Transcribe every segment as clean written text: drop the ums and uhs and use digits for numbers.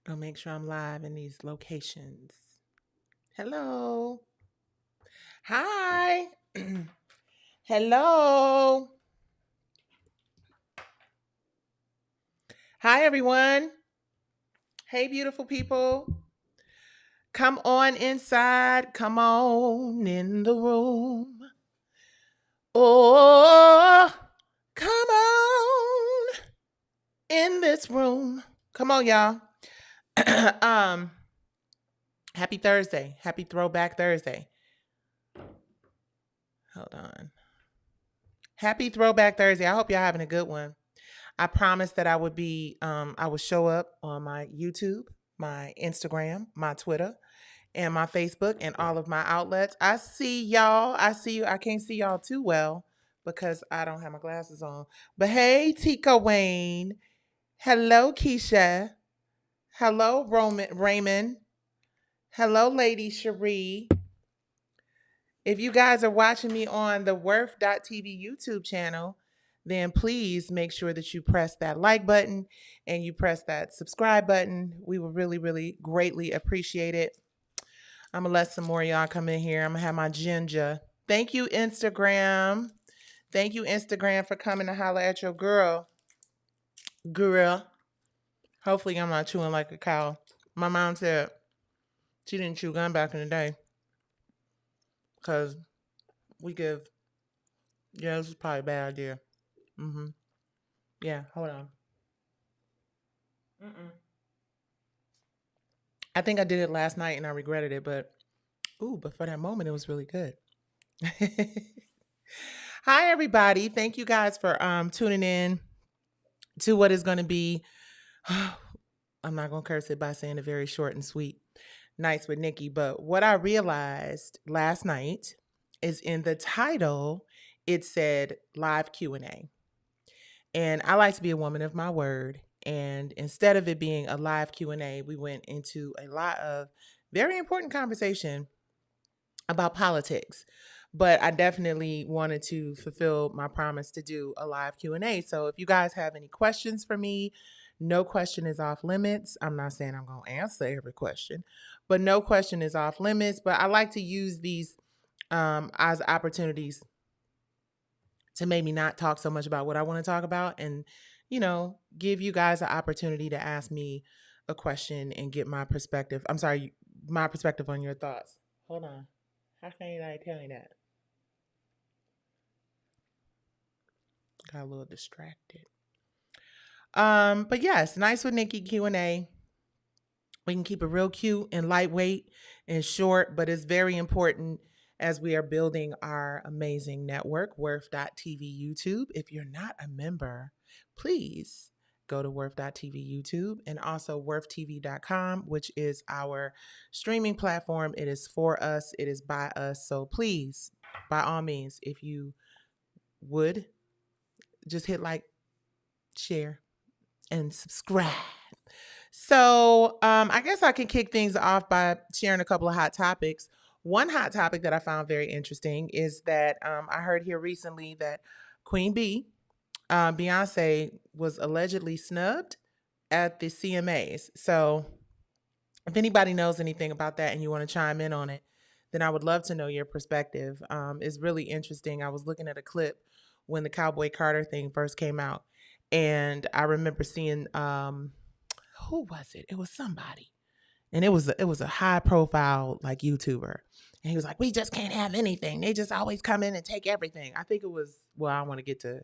I'll make sure I'm live in these locations. Hello. Hi. Hello. Hi, everyone. Hey, beautiful people. Come on inside. Come on in the room. Oh, come on in this room. Come on, y'all. um, Happy Thursday. Happy Throwback Thursday. Hold on. Happy Throwback Thursday. I hope y'all having a good one. I promised that I would show up on my YouTube, my Instagram, my Twitter, and my Facebook and all of my outlets. I see y'all. I see you. I can't see y'all too well because I don't have my glasses on. But hey, Tika Wayne. Hello, Keisha. Hello, Raymond. Hello, Lady Cherie. If you guys are watching me on the Worth.tv YouTube channel, then please make sure that you press that like button and you press that subscribe button. We will really, really greatly appreciate it. I'm going to let some more of y'all come in here. I'm going to have my ginger. Thank you, Instagram. Thank you, Instagram, for coming to holler at your girl. Girl. Hopefully, I'm not chewing like a cow. My mom said she didn't chew gum back in the day because we give, yeah, this is probably a bad idea. Mm-hmm. Yeah, hold on. Mm-mm. I think I did it last night and I regretted it, but for that moment, it was really good. Hi, everybody. Thank you guys for tuning in to what is going to be, I'm not going to curse it by saying it very short and sweet, Nights with Nikki. But what I realized last night is in the title, it said live Q&A. And I like to be a woman of my word. And instead of it being a live Q&A, we went into a lot of very important conversation about politics. But I definitely wanted to fulfill my promise to do a live Q&A. So if you guys have any questions for me, no question is off limits. I'm not saying I'm going to answer every question, but no question is off limits. But I like to use these as opportunities to maybe not talk so much about what I want to talk about and, give you guys an opportunity to ask me a question and get my perspective. I'm sorry, my perspective on your thoughts. Hold on. How can you not tell me that? Got a little distracted. But yes, Nice with Nikki Q&A. We can keep it real cute and lightweight and short, but it's very important as we are building our amazing network, Worth.tv YouTube. If you're not a member, please go to Worth.tv YouTube and also WorthTV.com, which is our streaming platform. It is for us, it is by us. So please, by all means, if you would, just hit like, share, and subscribe. So I guess I can kick things off by sharing a couple of hot topics. One hot topic that I found very interesting is that I heard here recently that Queen Bee, Beyonce, was allegedly snubbed at the CMAs. So if anybody knows anything about that and you want to chime in on it, then I would love to know your perspective. It's really interesting. I was looking at a clip when the Cowboy Carter thing first came out, and I remember seeing who was it? It was somebody, and it was a high profile like YouTuber, and he was like, "We just can't have anything. They just always come in and take everything." I think it was, well, I don't want to get to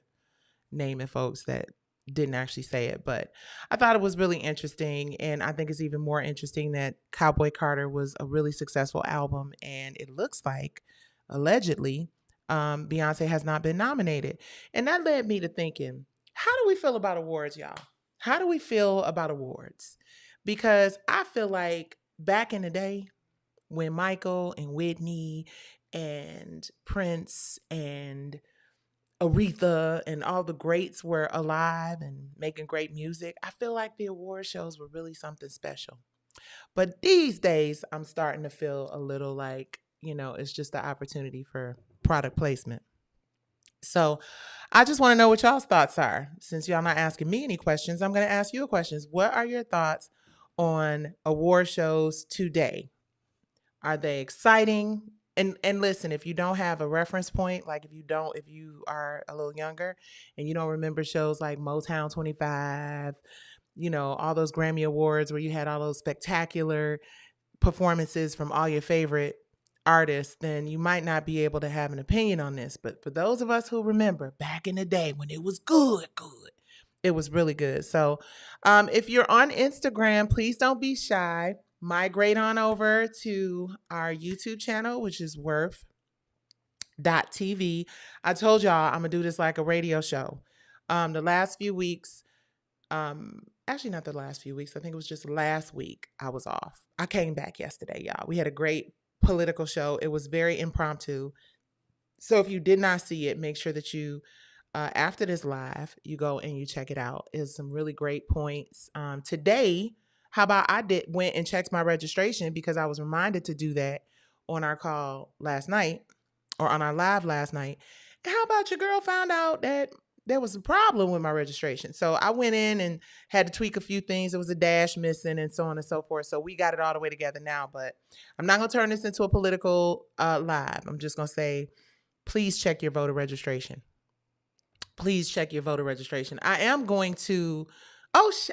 naming folks that didn't actually say it, but I thought it was really interesting, and I think it's even more interesting that Cowboy Carter was a really successful album, and it looks like allegedly Beyonce has not been nominated, and that led me to thinking, how do we feel about awards, y'all? How do we feel about awards? Because I feel like back in the day when Michael and Whitney and Prince and Aretha and all the greats were alive and making great music, I feel like the award shows were really something special. But these days, I'm starting to feel a little like, it's just the opportunity for product placement. So I just want to know what y'all's thoughts are. Since y'all not asking me any questions, I'm going to ask you a question. What are your thoughts on award shows today? Are they exciting? And listen, if you don't have a reference point, like if you are a little younger and you don't remember shows like Motown 25, all those Grammy Awards where you had all those spectacular performances from all your favorite artists, then you might not be able to have an opinion on this. But for those of us who remember back in the day when it was good, it was really good. So if you're on Instagram, please don't be shy. Migrate on over to our YouTube channel, which is worth.tv. I told y'all I'm going to do this like a radio show. The last few weeks, actually not the last few weeks, I think it was just last week I was off. I came back yesterday, y'all. We had a great political show. It was very impromptu. So if you did not see it, make sure that you after this live, you go and you check it out. It's some really great points. Today, how about went and checked my registration because I was reminded to do that on our call last night or on our live last night. And how about your girl found out that there was a problem with my registration? So I went in and had to tweak a few things. There was a dash missing and so on and so forth. So we got it all the way together now. But I'm not going to turn this into a political live. I'm just going to say, please check your voter registration. Please check your voter registration. I am going to, what's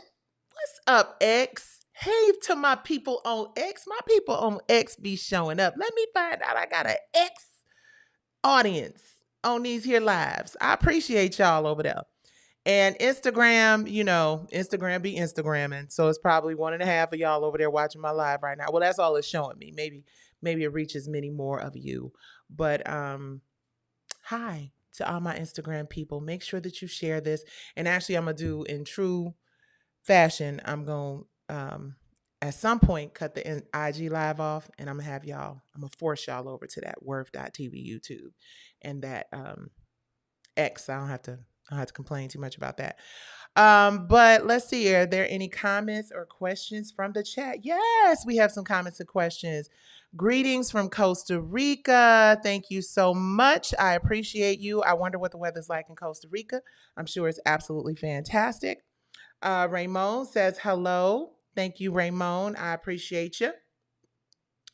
up, X? Hey to my people on X. My people on X be showing up. Let me find out I got an X audience on these here lives. I appreciate y'all over there. And Instagram, Instagram be Instagramming. So it's probably 1.5 of y'all over there watching my live right now. Well, that's all it's showing me. Maybe it reaches many more of you. But hi to all my Instagram people. Make sure that you share this. And actually, I'm going to do in true fashion, I'm going to, at some point, cut the IG live off. And I'm going to force y'all over to that worth.tv YouTube. And that X, I don't have to complain too much about that. But let's see, are there any comments or questions from the chat? Yes, we have some comments and questions. Greetings from Costa Rica. Thank you so much. I appreciate you. I wonder what the weather's like in Costa Rica. I'm sure it's absolutely fantastic. Raymond says hello. Thank you, Raymond. I appreciate you.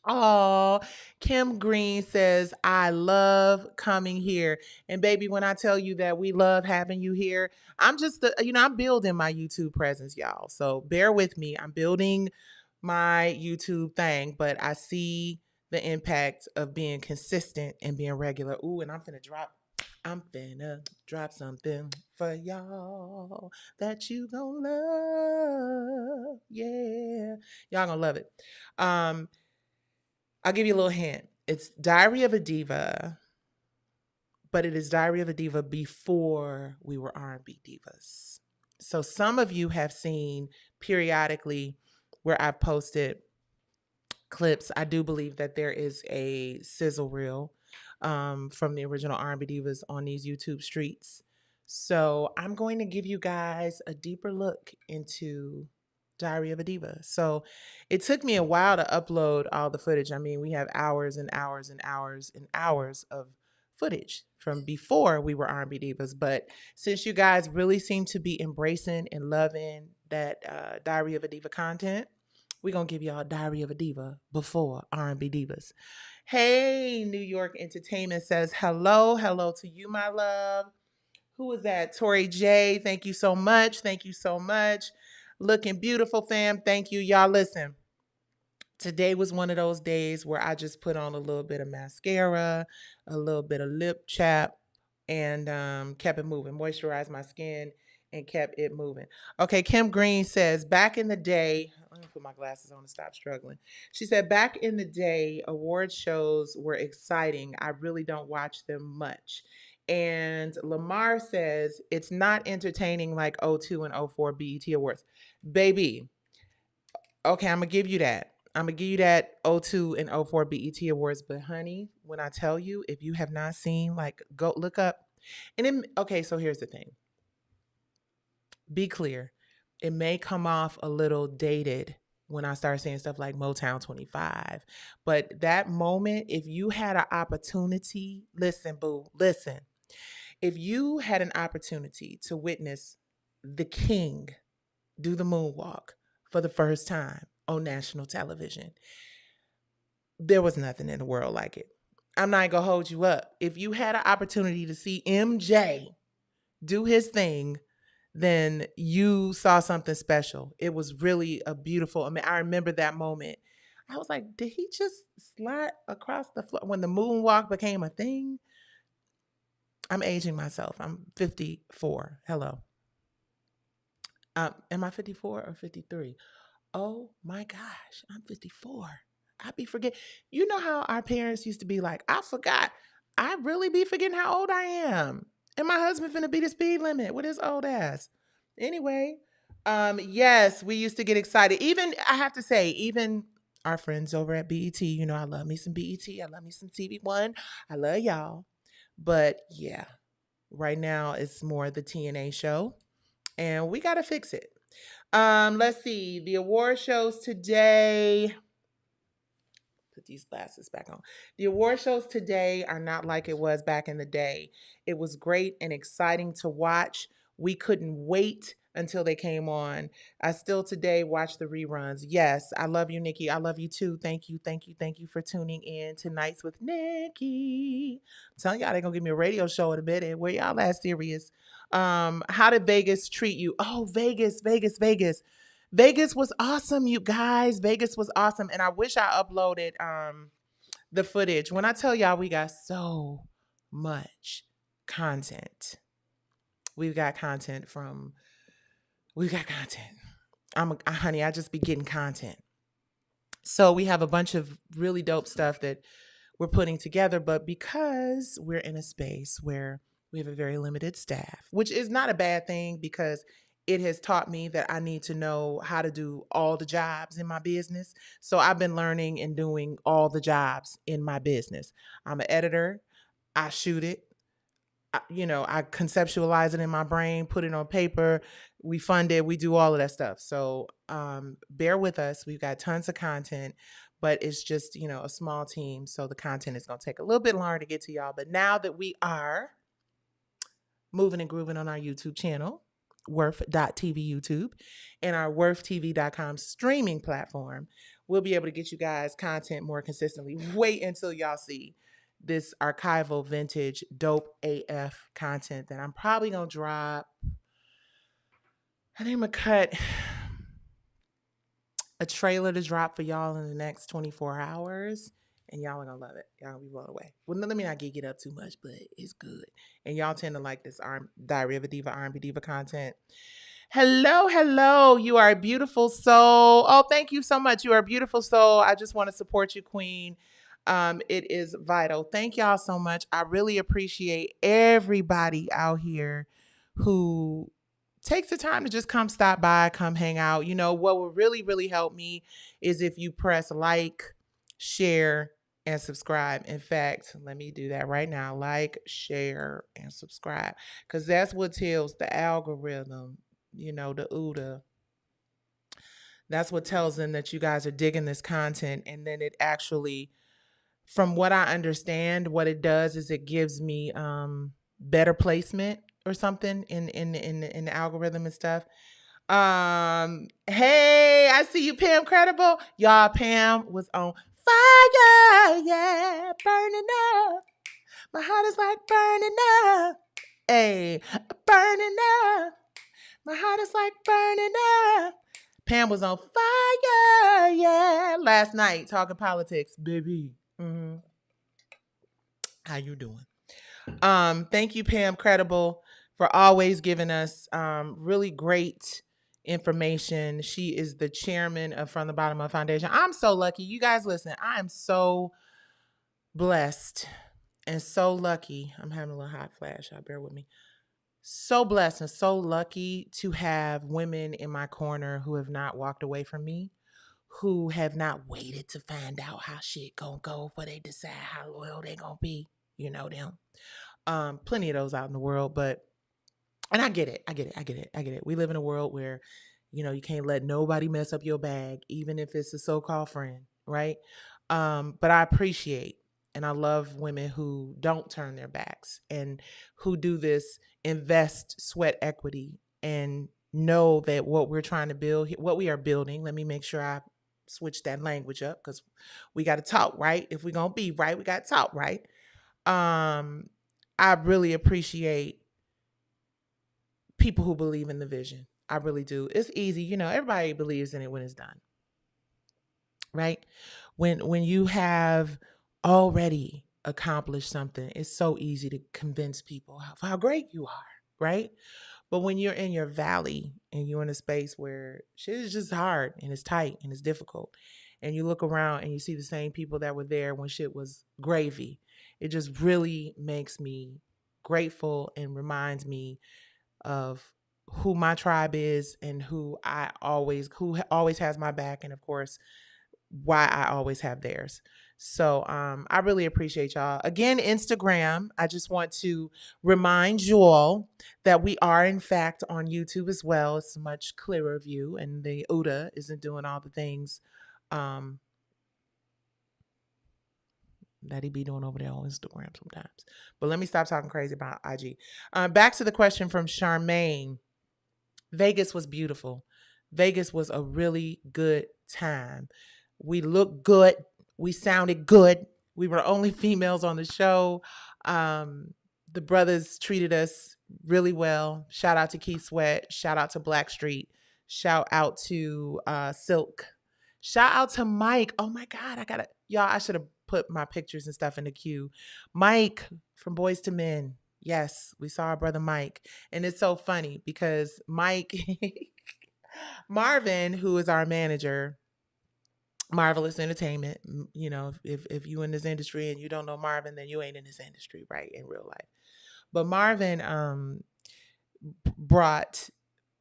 Oh, Kim Green says, I love coming here. And baby, when I tell you that we love having you here, I'm just, I'm building my YouTube presence, y'all. So bear with me. I'm building my YouTube thing, but I see the impact of being consistent and being regular. Ooh, and I'm finna drop something for y'all that you gonna love. Yeah. Y'all gonna love it. I'll give you a little hint. It's Diary of a Diva, but it is Diary of a Diva before we were R&B divas. So some of you have seen periodically where I've posted clips. I do believe that there is a sizzle reel from the original R&B divas on these YouTube streets. So I'm going to give you guys a deeper look into Diary of a Diva. So it took me a while to upload all the footage. I mean, we have hours and hours and hours and hours of footage from before we were R&B divas. But since you guys really seem to be embracing and loving that Diary of a Diva content, we're going to give y'all Diary of a Diva before R&B divas. Hey, New York Entertainment says hello. Hello to you, my love. Who is that? Tori J. Thank you so much. Thank you so much. Looking beautiful, fam. Thank you. Y'all, listen. Today was one of those days where I just put on a little bit of mascara, a little bit of lip chap, and kept it moving. Moisturized my skin and kept it moving. Okay, Kim Green says, back in the day, let me put my glasses on to stop struggling. She said, back in the day, award shows were exciting. I really don't watch them much. And Lamar says, it's not entertaining like 02 and 04 BET Awards. Baby, okay, I'm going to give you that. I'm going to give you that 02 and 04 BET Awards. But honey, when I tell you, if you have not seen, like, go look up. And then, okay, so here's the thing. Be clear. It may come off a little dated when I start saying stuff like Motown 25. But that moment, if you had an opportunity, listen, boo, listen. If you had an opportunity to witness the king do the moonwalk for the first time on national television. There was nothing in the world like it. I'm not going to hold you up. If you had an opportunity to see MJ do his thing, then you saw something special. It was really a beautiful, I mean, I remember that moment. I was like, did he just slide across the floor when the moonwalk became a thing? I'm aging myself. I'm 54. Hello. Am I 54 or 53? Oh my gosh, I'm 54. I be forget. You know how our parents used to be like, I forgot. I really be forgetting how old I am. And my husband finna be the speed limit with his old ass. Anyway, yes, we used to get excited. Even I have to say, even our friends over at BET, you know, I love me some BET. I love me some TV1. I love y'all. But yeah, right now it's more the TNA show. And we gotta fix it. Let's see. The award shows today. Put these glasses back on. The award shows today are not like it was back in the day. It was great and exciting to watch. We couldn't wait until they came on. I still today watch the reruns. Yes, I love you, Nikki. I love you too. Thank you, thank you, thank you for tuning in to Nights with Nikki. I'm telling y'all they're gonna give me a radio show in a minute. Where y'all at serious? How did Vegas treat you? Oh, Vegas, Vegas, Vegas. Vegas was awesome, you guys. Vegas was awesome. And I wish I uploaded the footage. When I tell y'all we got so much content. We've got content from we've got content. Honey, I just be getting content. So we have a bunch of really dope stuff that we're putting together, but because we're in a space where we have a very limited staff, which is not a bad thing because it has taught me that I need to know how to do all the jobs in my business. So I've been learning and doing all the jobs in my business. I'm an editor, I shoot it, I conceptualize it in my brain, put it on paper, we fund it, we do all of that stuff. So bear with us. We've got tons of content, but it's just, a small team. So the content is going to take a little bit longer to get to y'all. But now that we are moving and grooving on our YouTube channel, worth.tv YouTube, and our worthtv.com streaming platform, we'll be able to get you guys content more consistently. Wait until y'all see this archival vintage dope AF content that I'm probably gonna drop. I think I'm gonna cut a trailer to drop for y'all in the next 24 hours. And y'all are gonna love it. Y'all gonna be blown away. Well, let me not get up too much, but it's good. And y'all tend to like this Diary of a Diva, R&B Diva content. Hello, hello. You are a beautiful soul. Oh, thank you so much. You are a beautiful soul. I just want to support you, Queen. It is vital. Thank y'all so much. I really appreciate everybody out here who takes the time to just come stop by, come hang out. What would really, really help me is if you press like, share, and subscribe. In fact, let me do that right now. Like, share, and subscribe. Because that's what tells the algorithm, the OODA. That's what tells them that you guys are digging this content. And then it actually, from what I understand, what it does is it gives me better placement or something in the algorithm and stuff. Hey, I see you, Pam Credible. Y'all, Pam was on fire, yeah, burning up. My heart is like burning up. Hey, burning up. My heart is like burning up. Pam was on fire, yeah, last night talking politics, baby. Mm-hmm. How you doing? Thank you, Pam Credible, for always giving us really great information. She is the chairman of From the Bottom Up Foundation. I'm so lucky. You guys listen, I am so blessed and so lucky. I'm having a little hot flash. Y'all bear with me. So blessed and so lucky to have women in my corner who have not walked away from me, who have not waited to find out how shit gonna go before they decide how loyal they gonna be. You know them. Plenty of those out in the world, and I get it. We live in a world where, you can't let nobody mess up your bag, even if it's a so-called friend, right? But I appreciate and I love women who don't turn their backs and who do this, invest sweat equity and know that what we're trying to build, what we are building, let me make sure I switch that language up because we got to talk, right? If we're going to be right, we got to talk, right? I really appreciate people who believe in the vision. I really do. It's easy, everybody believes in it when it's done, right? When you have already accomplished something, it's so easy to convince people how great you are, right? But when you're in your valley and you're in a space where shit is just hard and it's tight and it's difficult, and you look around and you see the same people that were there when shit was gravy, it just really makes me grateful and reminds me of who my tribe is and who always has my back, and of course why I always have theirs. So I really appreciate y'all. Again, Instagram, I just want to remind you all that we are in fact on YouTube as well. It's a much clearer view, and the Uda isn't doing all the things um, that he be doing over there on Instagram sometimes. But let me stop talking crazy about IG. Back to the question from Charmaine. Vegas was beautiful. Vegas was a really good time. We looked good. We sounded good. We were only females on the show. The brothers treated us really well. Shout out to Keith Sweat. Shout out to Blackstreet. Shout out to Silk. Shout out to Mike. Oh my God, I should have put my pictures and stuff in the queue. Mike from Boys to Men. Yes, we saw our brother Mike. And it's so funny because Mike, Marvin, who is our manager, Marvelous Entertainment, if you in this industry and you don't know Marvin, then you ain't in this industry, right, in real life. But Marvin brought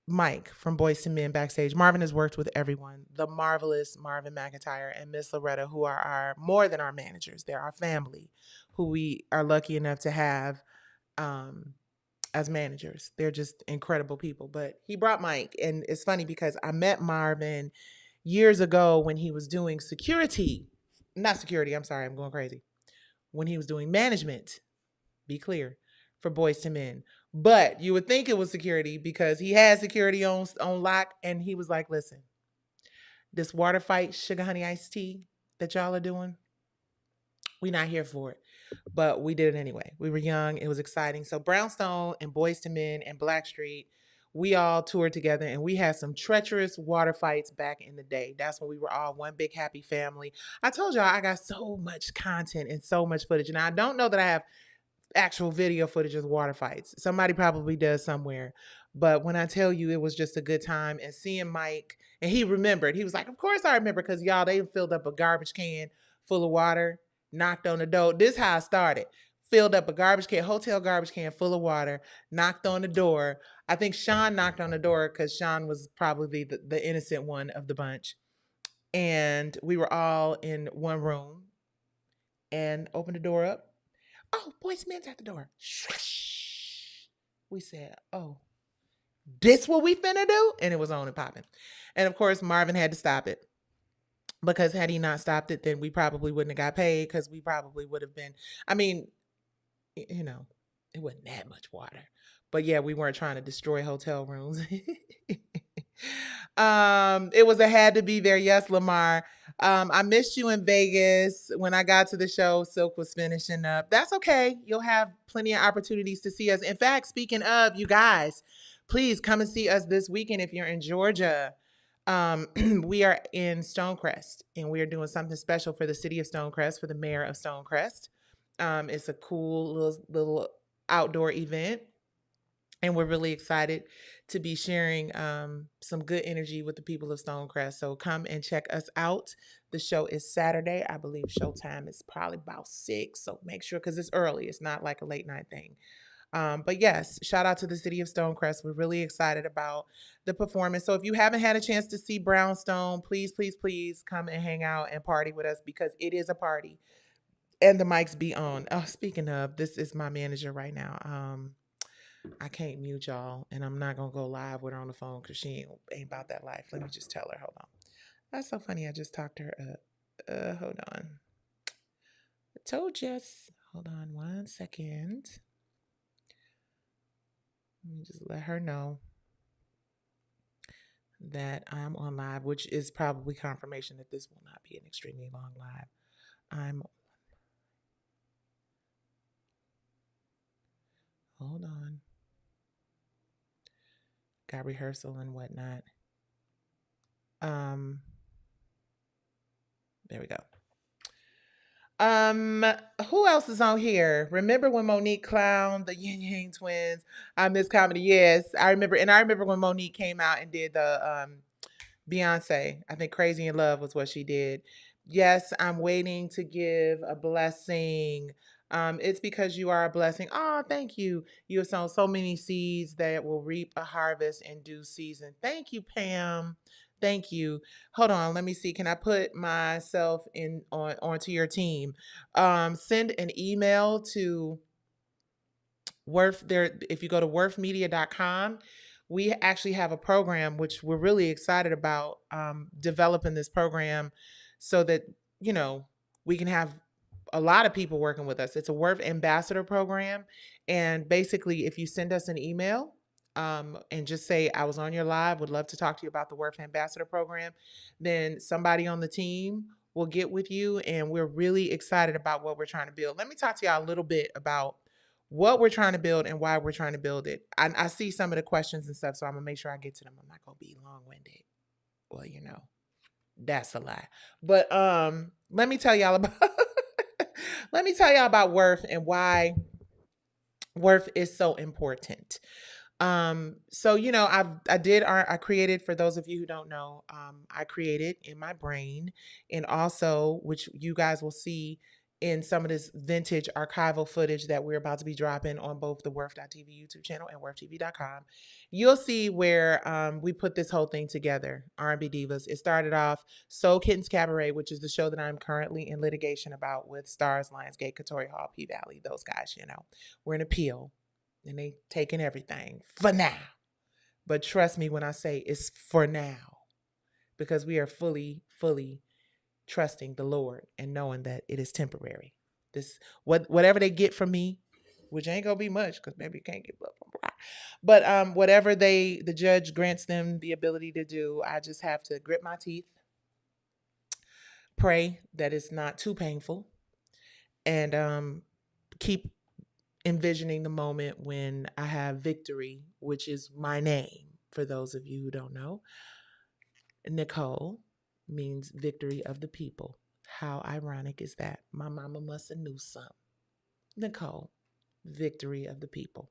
Mike from Boys to Men backstage. Marvin has worked with everyone, the marvelous Marvin McIntyre and Miss Loretta, who are more than our managers. They're our family, who we are lucky enough to have as managers. They're just incredible people. But he brought Mike, and it's funny because I met Marvin years ago when he was doing security. Not security, I'm sorry, I'm going crazy. When he was doing management, be clear, for Boys to Men. But you would think it was security because he had security on lock, and he was like, listen, this water fight, sugar honey iced tea that y'all are doing, we not here for it. But we did it anyway. We were young. It was exciting. So Brownstone and Boys to Men and Blackstreet, we all toured together, and we had some treacherous water fights back in the day. That's when we were all one big happy family. I told y'all I got so much content and so much footage. And I don't know that I have actual video footage of water fights. Somebody probably does somewhere. But when I tell you it was just a good time, and seeing Mike, and he remembered, he was like, of course I remember, because y'all, they filled up a garbage can full of water, knocked on the door. This is how I started. Filled up a garbage can, hotel garbage can full of water, knocked on the door. I think Sean knocked on the door because Sean was probably the innocent one of the bunch. And we were all in one room and opened the door up. Oh, Boys Men's at the door. We said, oh, this what we finna do? And it was on and popping. And of course, Marvin had to stop it, because had he not stopped it, then we probably wouldn't have got paid, because we probably would have been, I mean, it wasn't that much water. But yeah, we weren't trying to destroy hotel rooms. It was a had to be there. Yes, Lamar. I missed you in Vegas. When I got to the show, Silk was finishing up. That's okay. You'll have plenty of opportunities to see us. In fact, speaking of, you guys, please come and see us this weekend if you're in Georgia. We are in Stonecrest, and we are doing something special for the city of Stonecrest, for the mayor of Stonecrest. It's a cool little outdoor event, and we're really excited to be sharing some good energy with the people of Stonecrest. So come and check us out. The show is Saturday. I believe showtime is probably about 6. So make sure, because it's early. It's not like a late night thing. But yes, shout out to the city of Stonecrest. We're really excited about the performance. So if you haven't had a chance to see Brownstone, please, please, please come and hang out and party with us, because it is a party. And the mics be on. Oh, speaking of, this is my manager right now. I can't mute y'all, and I'm not gonna go live with her on the phone because she ain't about that life. Let me just tell her. Hold on. That's so funny. I just talked to her. Hold on. I told you. Hold on 1 second. Let me just let her know. that I'm on live, which is probably confirmation that this will not be an extremely long live. I'm hold on. Got rehearsal and whatnot. Um, there we go. Um, who else is on here? Remember when Monique clowned the Yin Yang twins? I miss comedy. Yes, I remember, and I remember when Monique came out and did the Beyonce. I think Crazy in Love was what she did. Yes, I'm waiting to give a blessing. It's because you are a blessing. Oh, thank you. You have sown so many seeds that will reap a harvest in due season. Thank you, Pam. Thank you. Hold on, let me see. Can I put myself in on onto your team? Send an email to Worth there. If you go to worthmedia.com, we actually have a program which we're really excited about, developing this program so that you know we can have a lot of people working with us. It's a Worth ambassador program, and basically if you send us an email, and just say I was on your live, would love to talk to you about the Worth ambassador program, then somebody on the team will get with you, and we're really excited about what we're trying to build. Let me talk to y'all a little bit about what we're trying to build and why we're trying to build it. I see some of the questions and stuff, so I'm gonna make sure I get to them. I'm not gonna be long winded. Well, that's a lie. But let me tell y'all about let me tell y'all about Worth and why Worth is so important. So I created, for those of you who don't know, I created in my brain, and also which you guys will see in some of this vintage archival footage that we're about to be dropping on both the Worth.tv YouTube channel and worthtv.com. You'll see where we put this whole thing together, R&B Divas. It started off Soul Kittens Cabaret, which is the show that I'm currently in litigation about with Starz, Lionsgate, Katori Hall, P-Valley, those guys, We're in appeal and they taking everything for now. But trust me when I say it's for now, because we are fully trusting the Lord and knowing that it is temporary. Whatever they get from me, which ain't gonna be much, because maybe you can't get blood from blood. But whatever the judge grants them the ability to do, I just have to grit my teeth, pray that it's not too painful, and keep envisioning the moment when I have victory, which is my name. For those of you who don't know, Nicole means victory of the people. How ironic is that? My mama must have knew something. Nicole, victory of the people.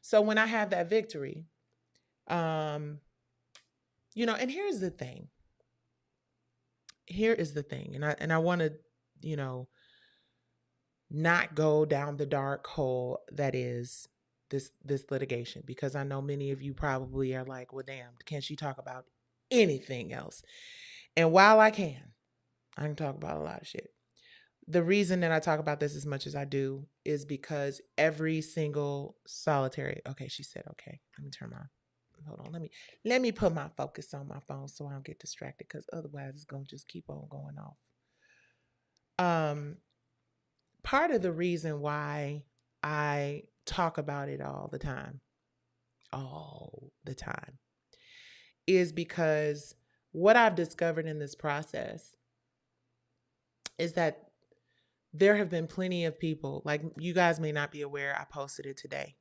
So when I have that victory, and here's the thing. Here is the thing, and I want to, not go down the dark hole that is this litigation, because I know many of you probably are like, well, damn, can't she talk about anything else? And while I can talk about a lot of shit. The reason that I talk about this as much as I do is because every single solitary. Okay, she said okay. Let me turn my. Hold on. Let me put my focus on my phone so I don't get distracted, because otherwise it's gonna just keep on going off. Part of the reason why I talk about it all the time, is because what I've discovered in this process is that there have been plenty of people, like you guys may not be aware, I posted it today.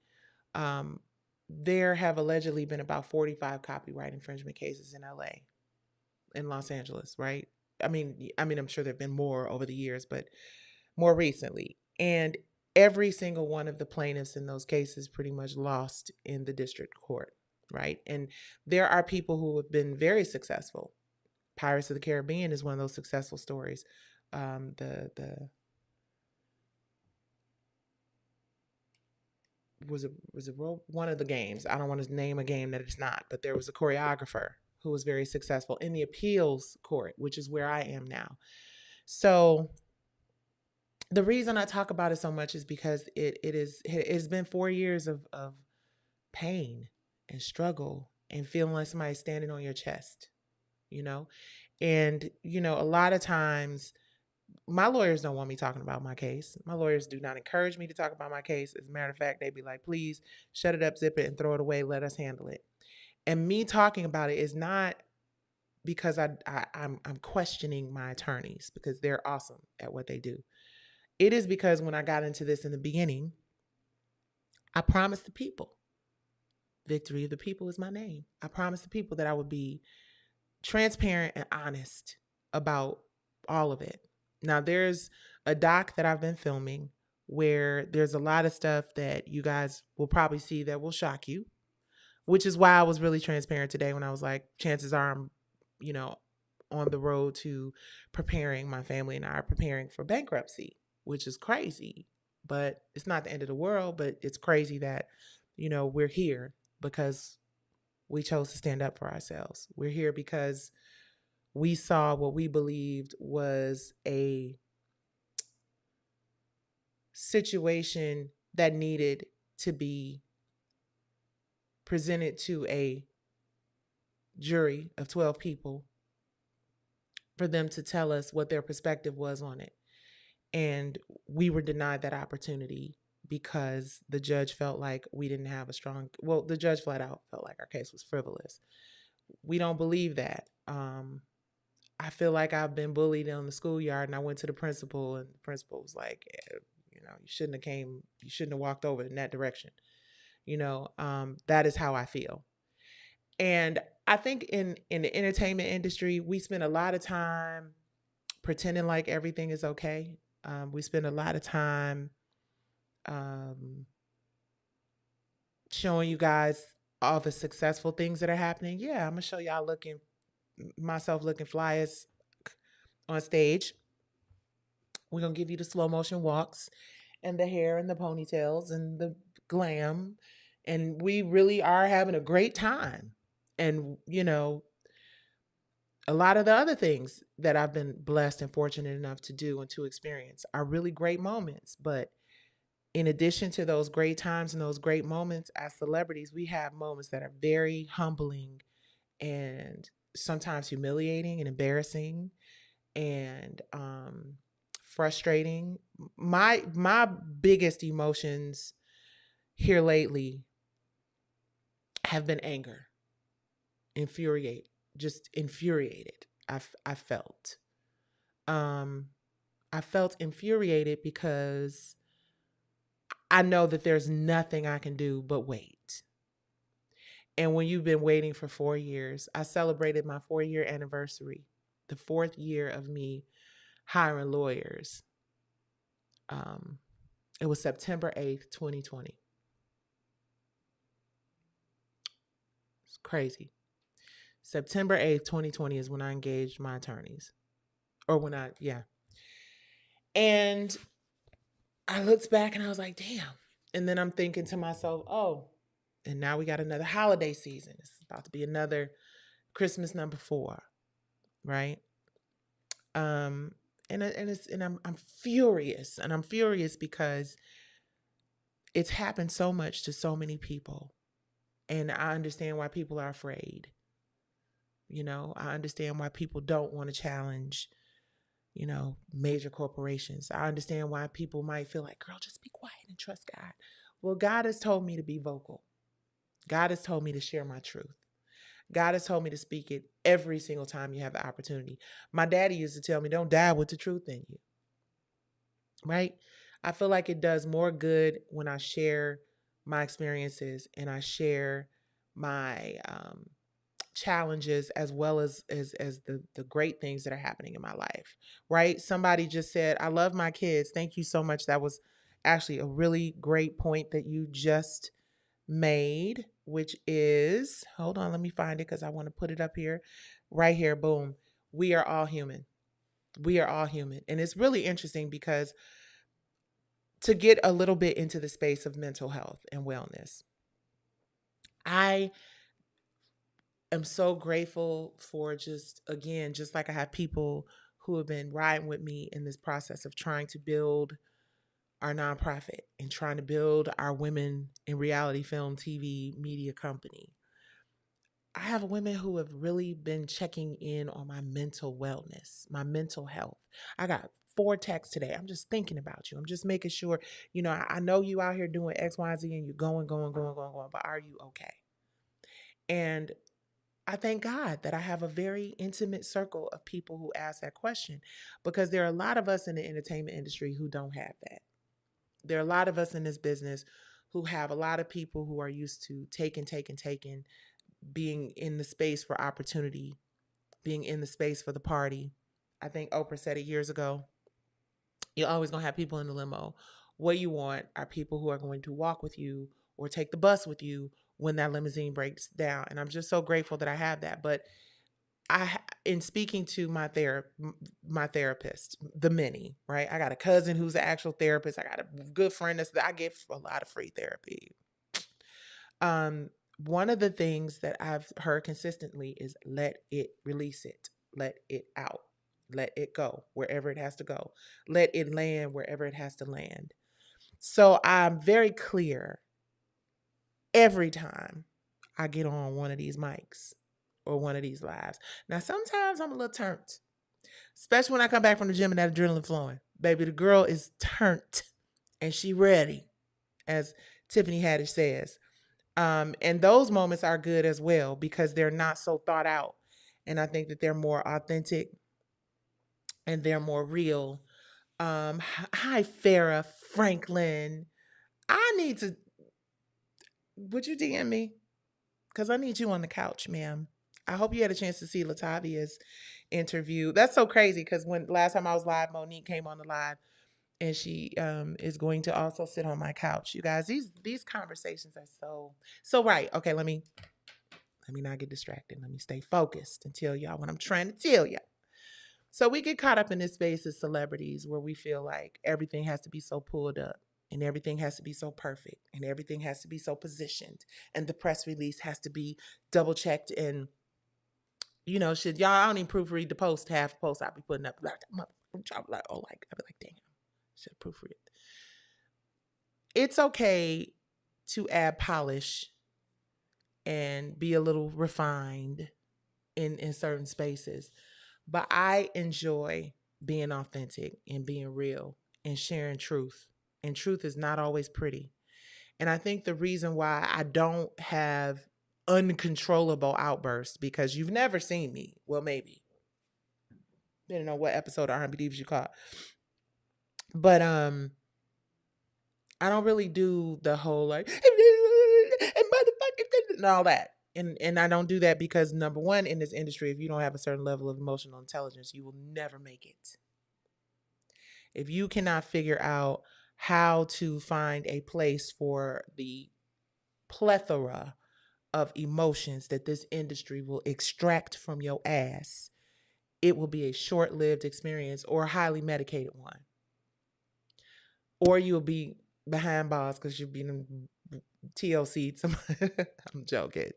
There have allegedly been about 45 copyright infringement cases in LA, in Los Angeles, right? I mean, I'm sure there've been more over the years, but more recently. And every single one of the plaintiffs in those cases pretty much lost in the district court, right? And there are people who have been very successful. Pirates of the Caribbean is one of those successful stories. The was it one of the games. I don't want to name a game that it's not, but there was a choreographer who was very successful in the appeals court, which is where I am now. So the reason I talk about it so much is because it's been 4 years of pain and struggle and feeling like somebody's standing on your chest, and a lot of times my lawyers don't want me talking about my case. My lawyers do not encourage me to talk about my case. As a matter of fact, they'd be like, please shut it up, zip it, and throw it away. Let us handle it. And me talking about it is not because I'm questioning my attorneys because they're awesome at what they do. It is because when I got into this in the beginning, I promised the people, Victory of the People is my name. I promised the people that I would be transparent and honest about all of it. Now, there's a doc that I've been filming where there's a lot of stuff that you guys will probably see that will shock you, which is why I was really transparent today when I was like, chances are I'm, you know, on the road to preparing. My family and I are preparing for bankruptcy, which is crazy, but it's not the end of the world. But it's crazy that, we're here because we chose to stand up for ourselves. We're here because we saw what we believed was a situation that needed to be presented to a jury of 12 people for them to tell us what their perspective was on it. And we were denied that opportunity because the judge felt like we didn't have a strong, well, the judge flat out felt like our case was frivolous. We don't believe that. I feel like I've been bullied on the schoolyard, and I went to the principal, and the principal was like, you shouldn't have walked over in that direction. That is how I feel. And I think in the entertainment industry, we spend a lot of time pretending like everything is okay. We spend a lot of time um, showing you guys all the successful things that are happening. Yeah, I'm gonna show y'all myself looking fly as on stage. We're gonna give you the slow motion walks and the hair and the ponytails and the glam. And we really are having a great time. And, a lot of the other things that I've been blessed and fortunate enough to do and to experience are really great moments. But in addition to those great times and those great moments as celebrities, we have moments that are very humbling and sometimes humiliating and embarrassing and frustrating. My biggest emotions here lately have been anger, infuriate, just infuriated. I felt. I felt infuriated because I know that there's nothing I can do but wait. And when you've been waiting for 4 years, I celebrated my 4 year anniversary, the fourth year of me hiring lawyers. Um, it was September 8th, 2020. It's crazy. September 8th, 2020 is when I engaged my attorneys. Or yeah. And I looked back and I was like, damn. And then I'm thinking to myself, oh, and now we got another holiday season. It's about to be another Christmas number 4, right? Um, and I'm furious, and I'm furious because it's happened so much to so many people, and I understand why people are afraid. I understand why people don't want to challenge, major corporations. I understand why people might feel like, girl, just be quiet and trust God. Well, God has told me to be vocal. God has told me to share my truth. God has told me to speak it every single time you have the opportunity. My daddy used to tell me, don't die with the truth in you, right? I feel like it does more good when I share my experiences and I share my challenges as well as the great things that are happening in my life, right? Somebody just said, I love my kids. Thank you so much. That was actually a really great point that you just made, which is, hold on, let me find it because I want to put it up here. Right here, boom. We are all human. We are all human. And it's really interesting because to get a little bit into the space of mental health and wellness, I am so grateful for just like I have people who have been riding with me in this process of trying to build our nonprofit and trying to build our women in reality film TV media company. I have women who have really been checking in on my mental wellness, my mental health. I got 4 texts today. I'm just thinking about you. I'm just making sure, I know you out here doing X, Y, Z and you're going, but are you okay? And I thank God that I have a very intimate circle of people who ask that question, because there are a lot of us in the entertainment industry who don't have that. There are a lot of us in this business who have a lot of people who are used to taking, being in the space for opportunity, being in the space for the party. I think Oprah said it years ago. You're always going to have people in the limo. What you want are people who are going to walk with you or take the bus with you when that limousine breaks down. And I'm just so grateful that I have that. But in speaking to my therapist, the many, right? I got a cousin who's an actual therapist. I got a good friend I get a lot of free therapy. Um, One of the things that I've heard consistently is release it, let it out, let it go wherever it has to go, let it land wherever it has to land. So I'm very clear every time I get on one of these mics or one of these lives. Now, sometimes I'm a little turned, especially when I come back from the gym and that adrenaline flowing. Baby, the girl is turned and she ready, as Tiffany Haddish says. And those moments are good as well because they're not so thought out. And I think that they're more authentic and they're more real. Hi, Farrah Franklin. I need to, would you DM me? Because I need you on the couch, ma'am. I hope you had a chance to see Latavia's interview. That's so crazy because when last time I was live, Monique came on the live and she is going to also sit on my couch. You guys, these conversations are so right. Okay, let me not get distracted. Let me stay focused and tell y'all what I'm trying to tell y'all. So we get caught up in this space as celebrities where we feel like everything has to be so pulled up and everything has to be so perfect and everything has to be so positioned and the press release has to be double checked and shit, y'all, I don't even proofread the post, half the post I'll be putting up. I'm like, oh, like, I'll be like, damn, should proofread. It's okay to add polish and be a little refined in certain spaces. But I enjoy being authentic and being real and sharing truth. And truth is not always pretty. And I think the reason why I don't have uncontrollable outbursts, because you've never seen me, well, maybe, didn't know what episode of R&B Divas you caught, but I don't really do the whole like and motherfucking and all that. And I don't do that because number one, in this industry, if you don't have a certain level of emotional intelligence, you will never make it. If you cannot figure out how to find a place for the plethora of emotions that this industry will extract from your ass, it will be a short-lived experience or a highly medicated one. Or you'll be behind bars because you'll be in TLC. I'm joking.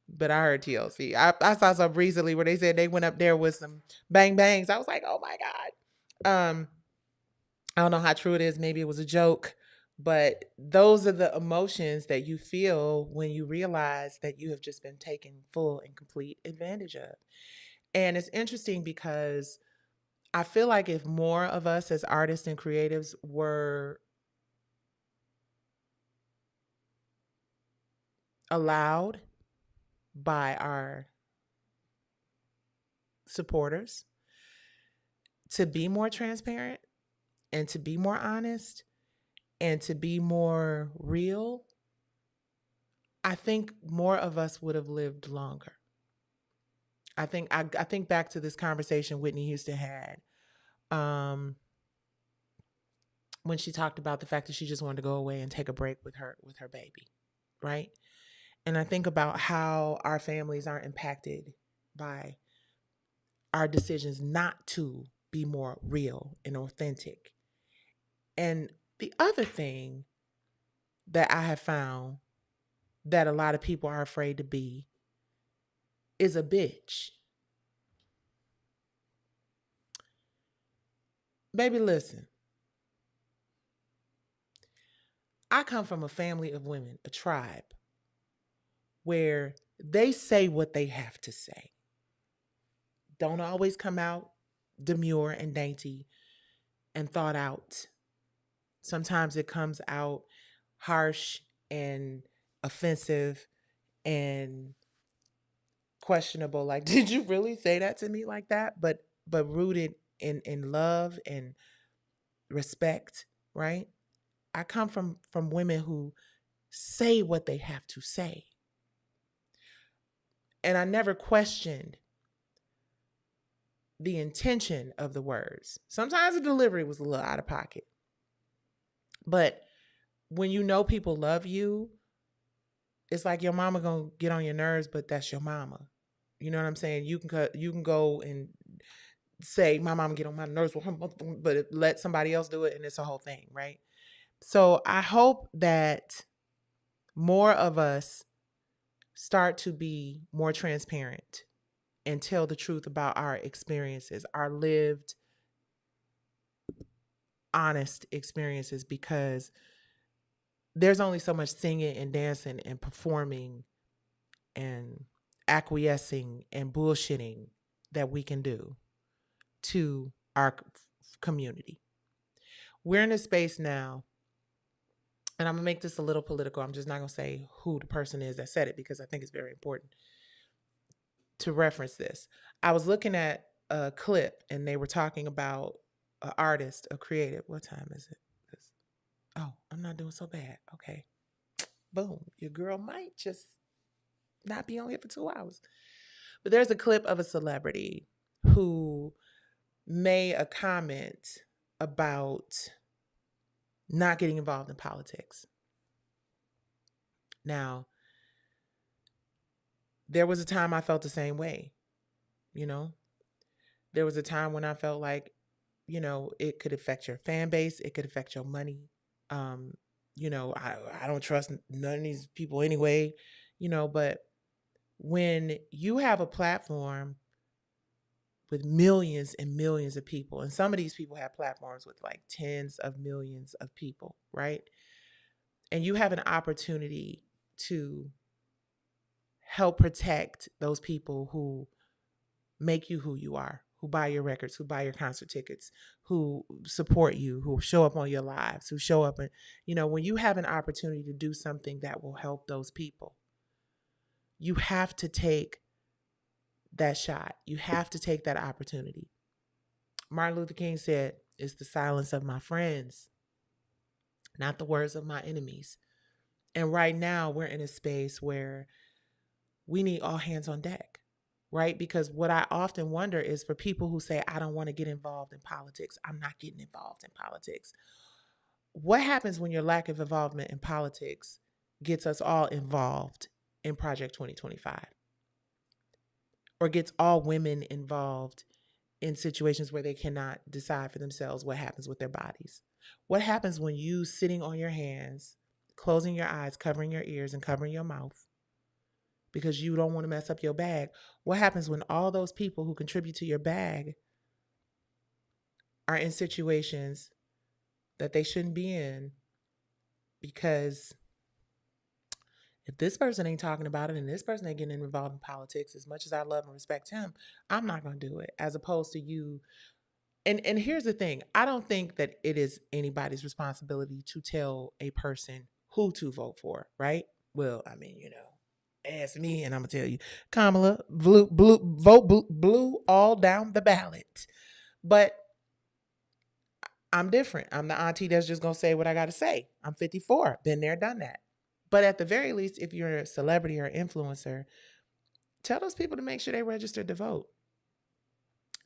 But I heard TLC. I saw some recently where they said they went up there with some bang bangs. I was like, oh my God. I don't know how true it is. Maybe it was a joke. But those are the emotions that you feel when you realize that you have just been taken full and complete advantage of. And it's interesting because I feel like if more of us as artists and creatives were allowed by our supporters to be more transparent and to be more honest and to be more real, I think more of us would have lived longer. I think back to this conversation Whitney Houston had when she talked about the fact that she just wanted to go away and take a break with her baby, right? And I think about how our families are impacted by our decisions not to be more real and authentic. And the other thing that I have found that a lot of people are afraid to be is a bitch. Baby, listen. I come from a family of women, a tribe, where they say what they have to say. Don't always come out demure and dainty and thought out. Sometimes it comes out harsh and offensive and questionable. Like, did you really say that to me like that? But rooted in love and respect, right? I come from women who say what they have to say. And I never questioned the intention of the words. Sometimes the delivery was a little out of pocket. But when you know people love you, it's like your mama gonna get on your nerves, but that's your mama. You know what I'm saying? You can go and say my mama get on my nerves, but let somebody else do it, and it's a whole thing, right? So I hope that more of us start to be more transparent and tell the truth about our experiences, our lived, honest experiences, because there's only so much singing and dancing and performing and acquiescing and bullshitting that we can do to our community. We're in a space now, and I'm gonna make this a little political. I'm just not gonna say who the person is that said it because I think it's very important to reference this. I was looking at a clip and they were talking about an artist, a creative. What time is it? Oh, I'm not doing so bad. Okay. Boom. Your girl might just not be on here for 2 hours. But there's a clip of a celebrity who made a comment about not getting involved in politics. Now, there was a time I felt the same way, you know? There was a time when I felt like, it could affect your fan base, it could affect your money. Um, I don't trust none of these people anyway, but when you have a platform with millions and millions of people, and some of these people have platforms with like tens of millions of people, right? And you have an opportunity to help protect those people who make you who you are, who buy your records, who buy your concert tickets, who support you, who show up on your lives, who show up. And, when you have an opportunity to do something that will help those people, you have to take that shot. You have to take that opportunity. Martin Luther King said, "It's the silence of my friends, not the words of my enemies." And right now we're in a space where we need all hands on deck, right? Because what I often wonder is for people who say, I don't want to get involved in politics, I'm not getting involved in politics. What happens when your lack of involvement in politics gets us all involved in Project 2025? Or gets all women involved in situations where they cannot decide for themselves what happens with their bodies? What happens when you sitting on your hands, closing your eyes, covering your ears, and covering your mouth because you don't want to mess up your bag? What happens when all those people who contribute to your bag are in situations that they shouldn't be in because if this person ain't talking about it and this person ain't getting involved in politics, as much as I love and respect him, I'm not going to do it, as opposed to you. And here's the thing. I don't think that it is anybody's responsibility to tell a person who to vote for, right? Well, I mean, ask me and I'm going to tell you, Kamala, blue all down the ballot. But I'm different. I'm the auntie that's just going to say what I got to say. I'm 54. Been there, done that. But at the very least, if you're a celebrity or influencer, tell those people to make sure they register to vote.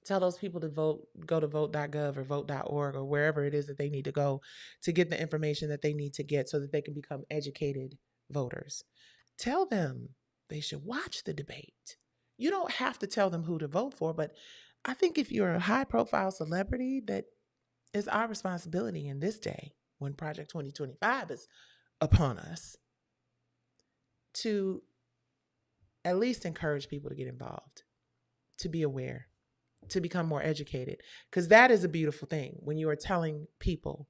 Tell those people to vote, go to vote.gov or vote.org or wherever it is that they need to go to get the information that they need to get so that they can become educated voters. Tell them they should watch the debate. You don't have to tell them who to vote for, but I think if you're a high profile celebrity, that is our responsibility in this day when Project 2025 is upon us to at least encourage people to get involved, to be aware, to become more educated. Because that is a beautiful thing when you are telling people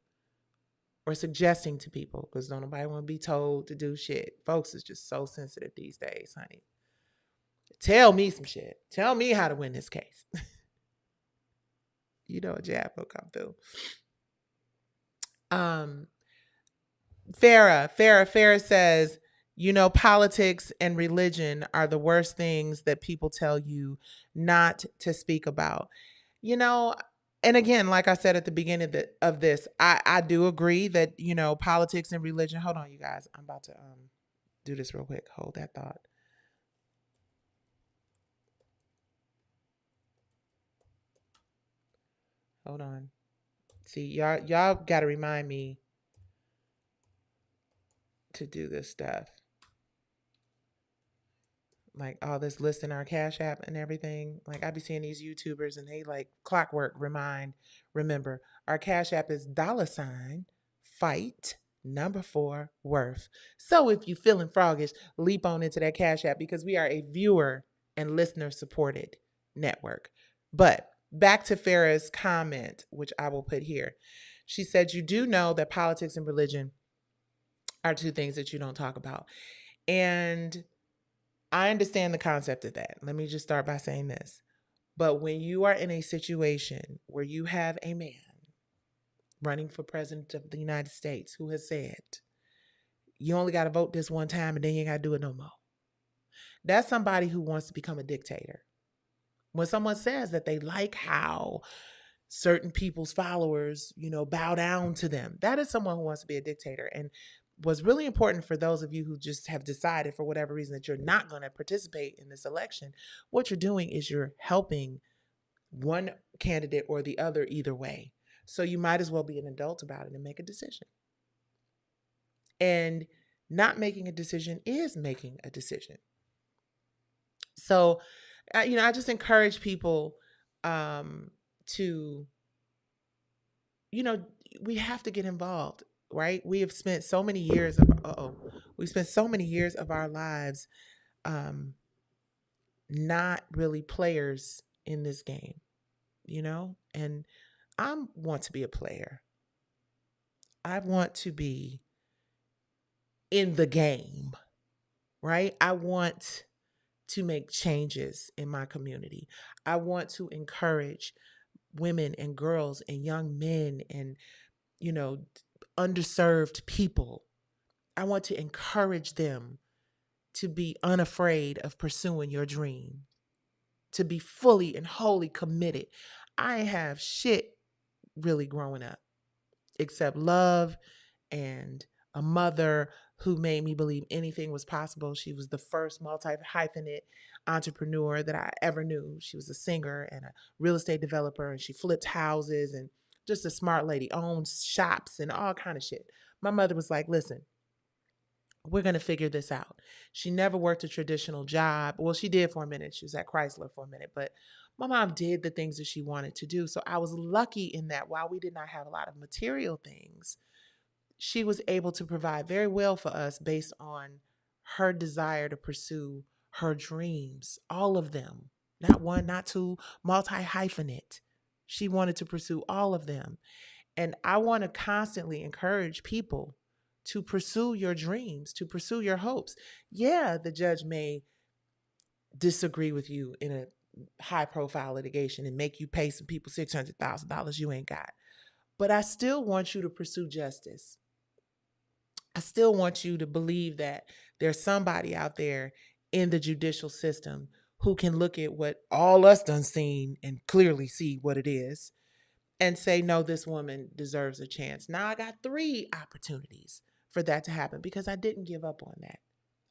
or suggesting to people, because don't nobody want to be told to do shit. Folks is just so sensitive these days, honey. Tell me some shit. Tell me how to win this case. A jab will come through. Farrah says, Politics and religion are the worst things that people tell you not to speak about. You know, and again, like I said at the beginning of this, I do agree that, politics and religion. Hold on, you guys. I'm about to do this real quick. Hold that thought. Hold on. See, y'all got to remind me to do this stuff. Like all this listing our Cash App and everything. Like I be seeing these YouTubers and they like clockwork remember our Cash App is $fight4worth. So if you feeling froggish, leap on into that Cash App because we are a viewer and listener supported network. But back to Farrah's comment, which I will put here. She said, "You do know that politics and religion are two things that you don't talk about." And I understand the concept of that. Let me just start by saying this. But when you are in a situation where you have a man running for president of the United States who has said, you only got to vote this one time and then you ain't got to do it no more. That's somebody who wants to become a dictator. When someone says that they like how certain people's followers, bow down to them, that is someone who wants to be a dictator. And what's really important for those of you who just have decided for whatever reason that you're not going to participate in this election, what you're doing is you're helping one candidate or the other either way. So you might as well be an adult about it and make a decision. And not making a decision is making a decision. So, I just encourage people to, we have to get involved, right? We have spent so many years of our lives not really players in this game, and I want to be a player. I want to be in the game, right? I want to make changes in my community. I want to encourage women and girls and young men and, underserved people. I want to encourage them to be unafraid of pursuing your dream, to be fully and wholly committed. I ain't have shit really growing up except love and a mother who made me believe anything was possible. She was the first multi-hyphenate entrepreneur that I ever knew. She was a singer and a real estate developer, and she flipped houses and just a smart lady, owned shops and all kind of shit. My mother was like, listen, we're going to figure this out. She never worked a traditional job. Well, she did for a minute. She was at Chrysler for a minute, but my mom did the things that she wanted to do. So I was lucky in that while we did not have a lot of material things, she was able to provide very well for us based on her desire to pursue her dreams, all of them, not one, not two, multi-hyphenate. She wanted to pursue all of them. And I want to constantly encourage people to pursue your dreams, to pursue your hopes. Yeah, the judge may disagree with you in a high profile litigation and make you pay some people $600,000 you ain't got. But I still want you to pursue justice. I still want you to believe that there's somebody out there in the judicial system who can look at what all us done seen and clearly see what it is and say, no, this woman deserves a chance. Now I got 3 opportunities for that to happen because I didn't give up on that.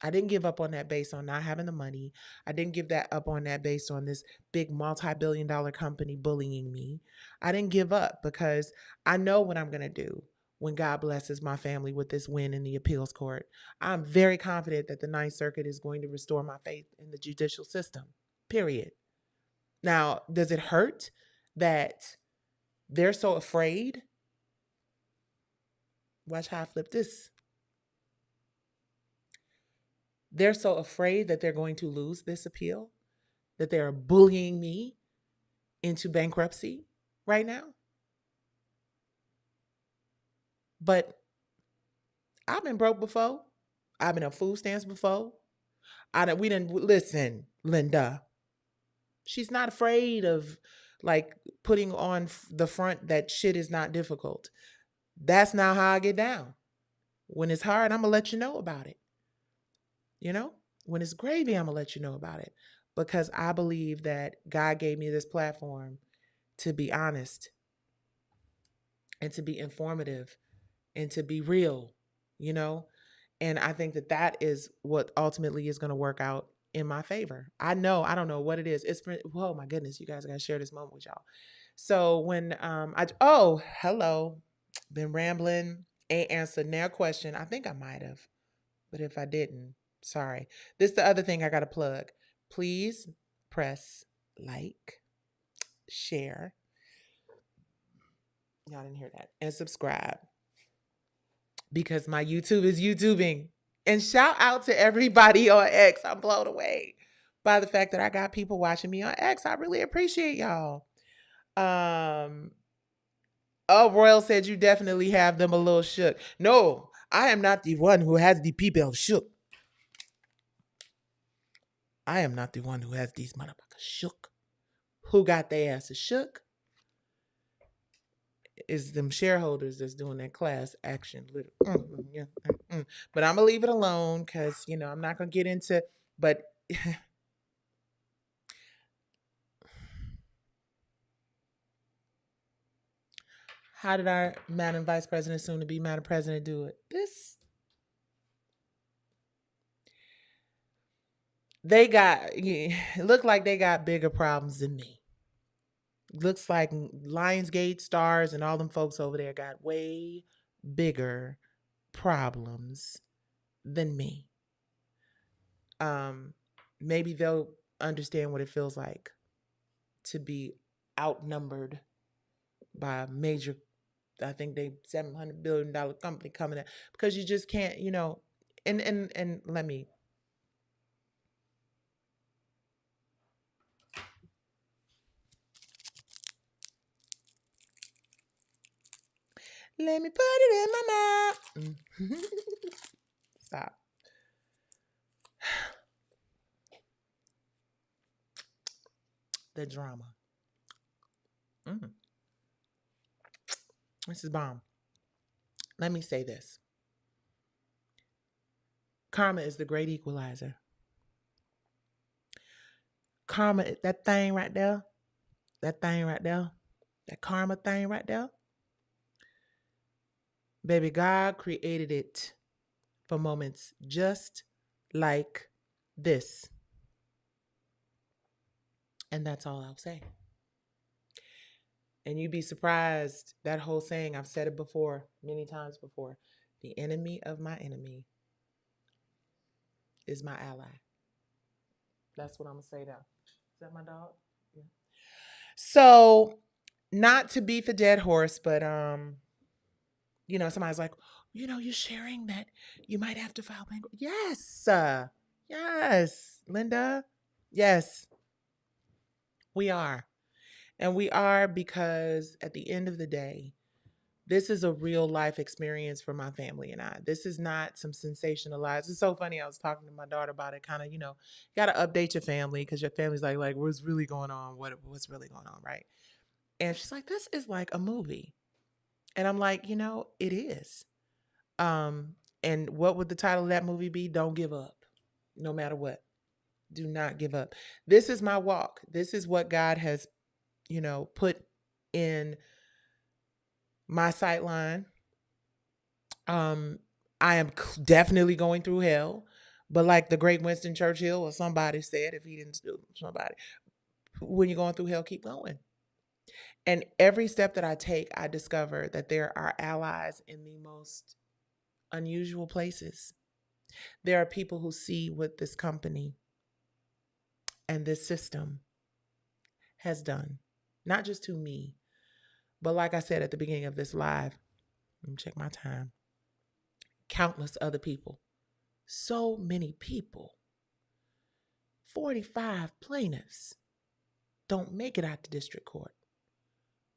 I didn't give up on that based on not having the money. I didn't give that up on that based on this big multi-billion-dollar company bullying me. I didn't give up because I know what I'm going to do when God blesses my family with this win in the appeals court. I'm very confident that the Ninth Circuit is going to restore my faith in the judicial system, period. Now, does it hurt that they're so afraid? Watch how I flip this. They're so afraid that they're going to lose this appeal, that they're bullying me into bankruptcy right now. But I've been broke before. I've been on food stamps before. We didn't listen, Linda. She's not afraid of like putting on the front that shit is not difficult. That's not how I get down. When it's hard, I'm gonna let you know about it. You know, when it's gravy, I'm going to let you know about it because I believe that God gave me this platform to be honest and to be informative and to be real, you know? And I think that that is what ultimately is going to work out in my favor. I don't know what it is. It's for, oh my goodness, you guys got to share this moment with y'all. So when oh, hello, been rambling, ain't answered now question. I think I might have, but if I didn't, sorry. This is the other thing I got to plug. Please press like, share. Y'all didn't hear that. And subscribe because my YouTube is YouTubing. And shout out to everybody on X. I'm blown away by the fact that I got people watching me on X. I really appreciate y'all. Oh, Royal said you definitely have them a little shook. No, I am not the one who has the people shook. I am not the one who has these motherfuckers shook. Who got their asses shook is them shareholders that's doing that class action. But I'm gonna leave it alone because I'm not gonna get into. But how did our Madam Vice President, soon to be Madam President, do it? It looked like they got bigger problems than me. Looks like Lionsgate, Starz, and all them folks over there got way bigger problems than me. Maybe they'll understand what it feels like to be outnumbered by a major, I think they $700 billion company coming in, because you just can't, and let me put it in my mouth. Stop. The drama. This is bomb. Let me say this. Karma is the great equalizer. Karma, that thing right there, that karma thing right there, baby, God created it for moments just like this. And that's all I'll say. And you'd be surprised, that whole saying, I've said it before, many times before. The enemy of my enemy is my ally. That's what I'm going to say now. Is that my dog? Yeah. So, not to beat the dead horse, but somebody's like, you're sharing that you might have to file bankruptcy. Yes. Yes, Linda. Yes, we are. And we are because at the end of the day, this is a real life experience for my family and I. This is not some sensationalized. It's so funny. I was talking to my daughter about it. Kind of, you got to update your family because your family's like, what's really going on? What's really going on, right? And she's like, this is like a movie. And I'm like, it is. And what would the title of that movie be? Don't give up, no matter what. Do not give up. This is my walk. This is what God has, put in my sight line. I am definitely going through hell, but like the great Winston Churchill or somebody said, if he didn't do somebody, when you're going through hell, keep going. And every step that I take, I discover that there are allies in the most unusual places. There are people who see what this company and this system has done, not just to me, but like I said at the beginning of this live, let me check my time, countless other people. So many people. 45 plaintiffs don't make it out to district court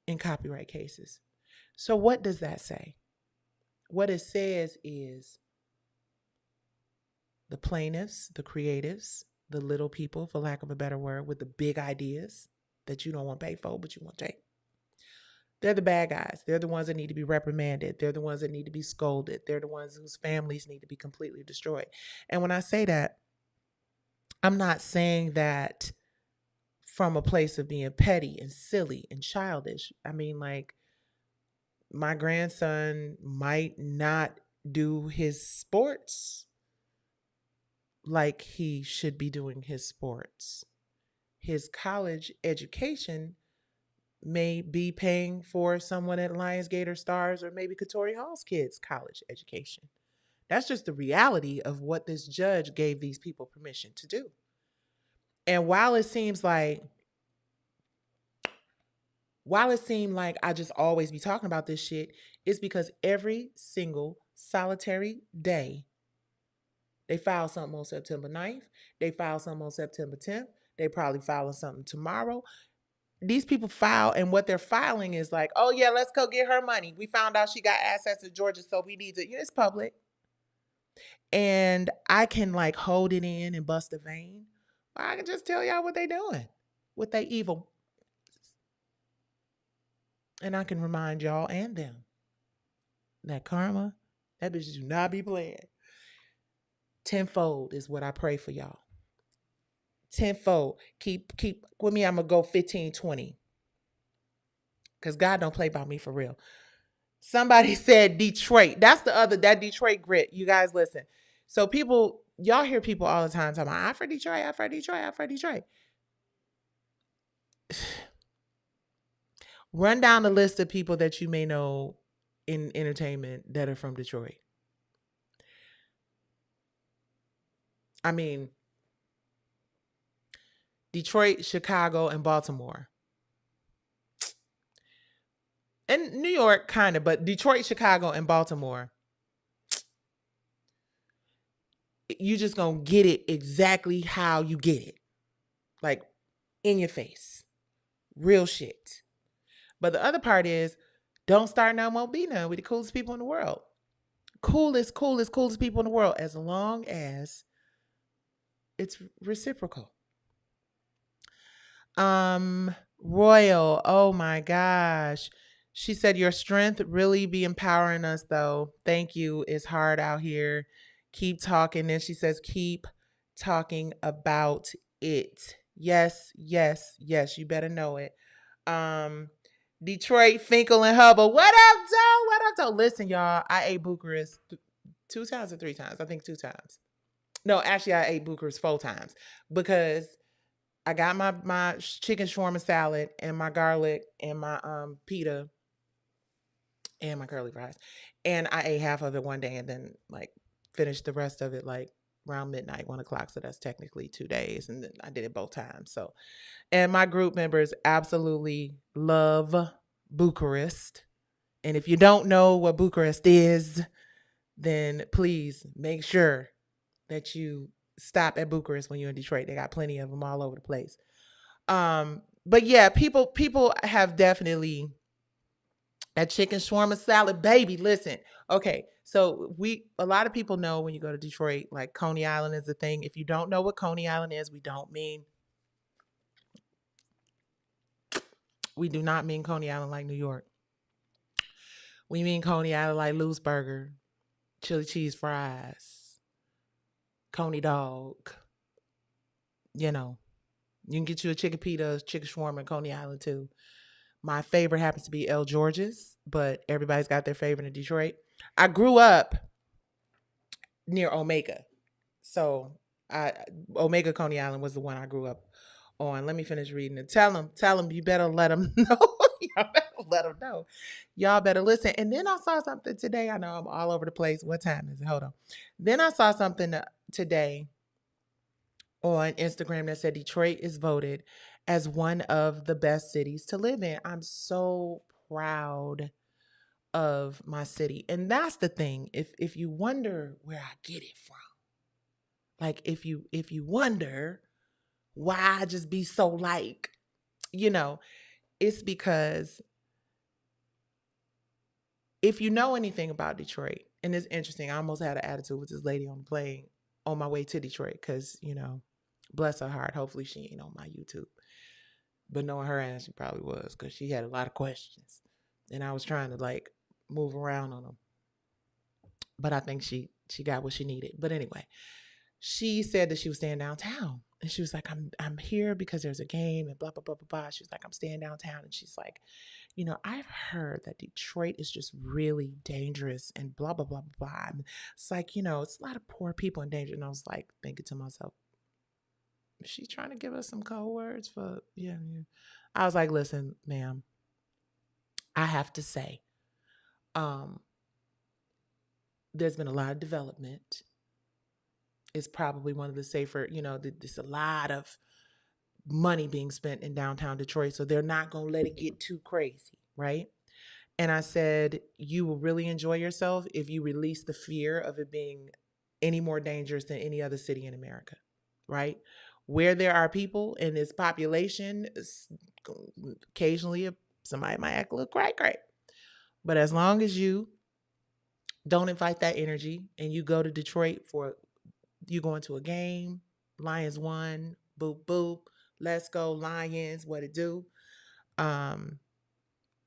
in copyright cases. So what does that say? What it says is the plaintiffs, the creatives, the little people, for lack of a better word, with the big ideas that you don't want to pay for, but you want to take, They're the bad guys. They're the ones that need to be reprimanded. They're the ones that need to be scolded. They're the ones whose families need to be completely destroyed. And when I say that, I'm not saying that from a place of being petty and silly and childish. I mean, like, my grandson might not do his sports like he should be doing his sports. His college education may be paying for someone at Lionsgate or Starz or maybe Katori Hall's kids' college education. That's just the reality of what this judge gave these people permission to do. And while it seemed like I just always be talking about this shit, it's because every single solitary day they file something on September 9th, they file something on September 10th, they probably filing something tomorrow. These people file, and what they're filing is like, oh yeah, let's go get her money. We found out she got assets in Georgia, so we need to. It's public, and I can like hold it in and bust a vein. I can just tell y'all what they doing, what they evil, and I can remind y'all and them that karma, that bitch do not be playing. Tenfold is what I pray for y'all. Tenfold. Keep with me. I'm gonna go 15, 20. Because God don't play by me for real. Somebody said Detroit. That's that Detroit grit. You guys listen. So people, y'all hear people all the time talking about, I for Detroit, I for Detroit, I for Detroit. Run down the list of people that you may know in entertainment that are from Detroit. I mean, Detroit, Chicago, and Baltimore. And New York, kind of, but Detroit, Chicago, and Baltimore. You just gonna get it exactly how you get it. Like, in your face. Real shit. But the other part is, don't start now, won't be none with the coolest people in the world. Coolest people in the world, as long as it's reciprocal. Royal, oh my gosh. She said, your strength really be empowering us though. Thank you. It's hard out here. Keep talking. Then she says, keep talking about it. Yes, yes, yes. You better know it. Detroit, Finkel, and Hubble. What up, Joe? What up, Joe? Listen, y'all. I ate Bucharest 2 times or 3 times. I think 2 times. No, actually, I ate Bucharest 4 times because I got my chicken shawarma salad and my garlic and my pita and my curly fries, and I ate half of it one day and then like finished the rest of it like around midnight, 1 o'clock. So that's technically 2 days, and then I did it both times. So, and my group members absolutely love Bucharest. And if you don't know what Bucharest is, then please make sure that you stop at Bucharest when you're in Detroit. They got plenty of them all over the place. But yeah, people have definitely that chicken shawarma salad, baby. Listen, okay, so a lot of people know when you go to Detroit, like Coney Island is a thing. If you don't know what Coney Island is, we do not mean Coney Island like New York. We mean Coney Island like Lou's Burger, chili cheese fries, Coney dog. You know, you can get you a chicken pita, chicken shawarma in Coney Island too. My favorite happens to be El George's, but everybody's got their favorite in Detroit. I grew up near Omega. So Omega Coney Island was the one I grew up on. Let me finish reading it. Tell them, you better let them know. Y'all better let them know. Y'all better listen. And then I saw something today. I know I'm all over the place. What time is it? Hold on. Then I saw something today on Instagram that said Detroit is voted as one of the best cities to live in. I'm so proud of my city. And that's the thing. If you wonder where I get it from, like if you wonder why I just be so like, it's because if you know anything about Detroit, and it's interesting, I almost had an attitude with this lady on the plane on my way to Detroit because, bless her heart, hopefully she ain't on my YouTube. But knowing her ass, she probably was because she had a lot of questions. and I was trying to like move around on them, but I think she got what she needed. But anyway, she said that she was staying downtown. And she was like, I'm here because there's a game and blah, blah, blah, blah, blah. She was like, I'm staying downtown. And she's like, I've heard that Detroit is just really dangerous and blah, blah, blah, blah, blah. And it's like, it's a lot of poor people in danger. And I was like, thinking to myself, is she trying to give us some code words for, yeah, yeah. I was like, listen, ma'am, I have to say, um, there's been a lot of development. It's probably one of the safer, there's a lot of money being spent in downtown Detroit. So they're not going to let it get too crazy, right? And I said, you will really enjoy yourself if you release the fear of it being any more dangerous than any other city in America, right? Where there are people and its population, occasionally somebody might act a little cray. But as long as you don't invite that energy and you go to Detroit you going to a game, Lions won, boop, boop, let's go Lions, what it do?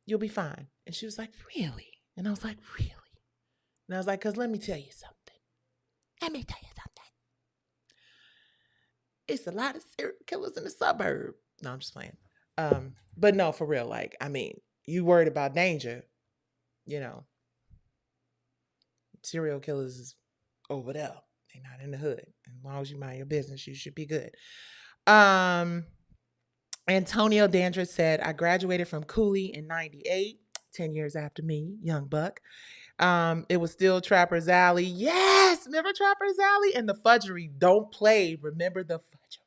You'll be fine. And she was like, really? And I was like, really? And I was like, because let me tell you something. It's a lot of serial killers in the suburb. No, I'm just playing. But no, for real. Like, I mean, you worried about danger, you know, serial killers is over there. They're not in the hood. As long as you mind your business, you should be good. Antonio Dandridge said, I graduated from Cooley in 98, 10 years after me, young buck. It was still Trapper's Alley. Yes, remember Trapper's Alley? And the fudgery. Don't play. Remember the fudgery.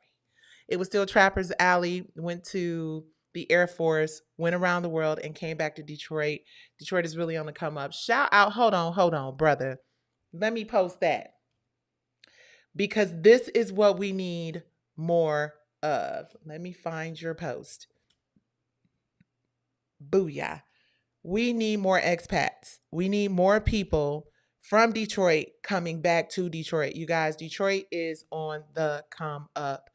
It was still Trapper's Alley. Went to the Air Force, went around the world, and came back to Detroit. Detroit is really on the come up. Shout out. Hold on, brother. Let me post that. Because this is what we need more of. Let me find your post. Booyah. We need more expats. We need more people from Detroit coming back to Detroit. You guys, Detroit is on the come up.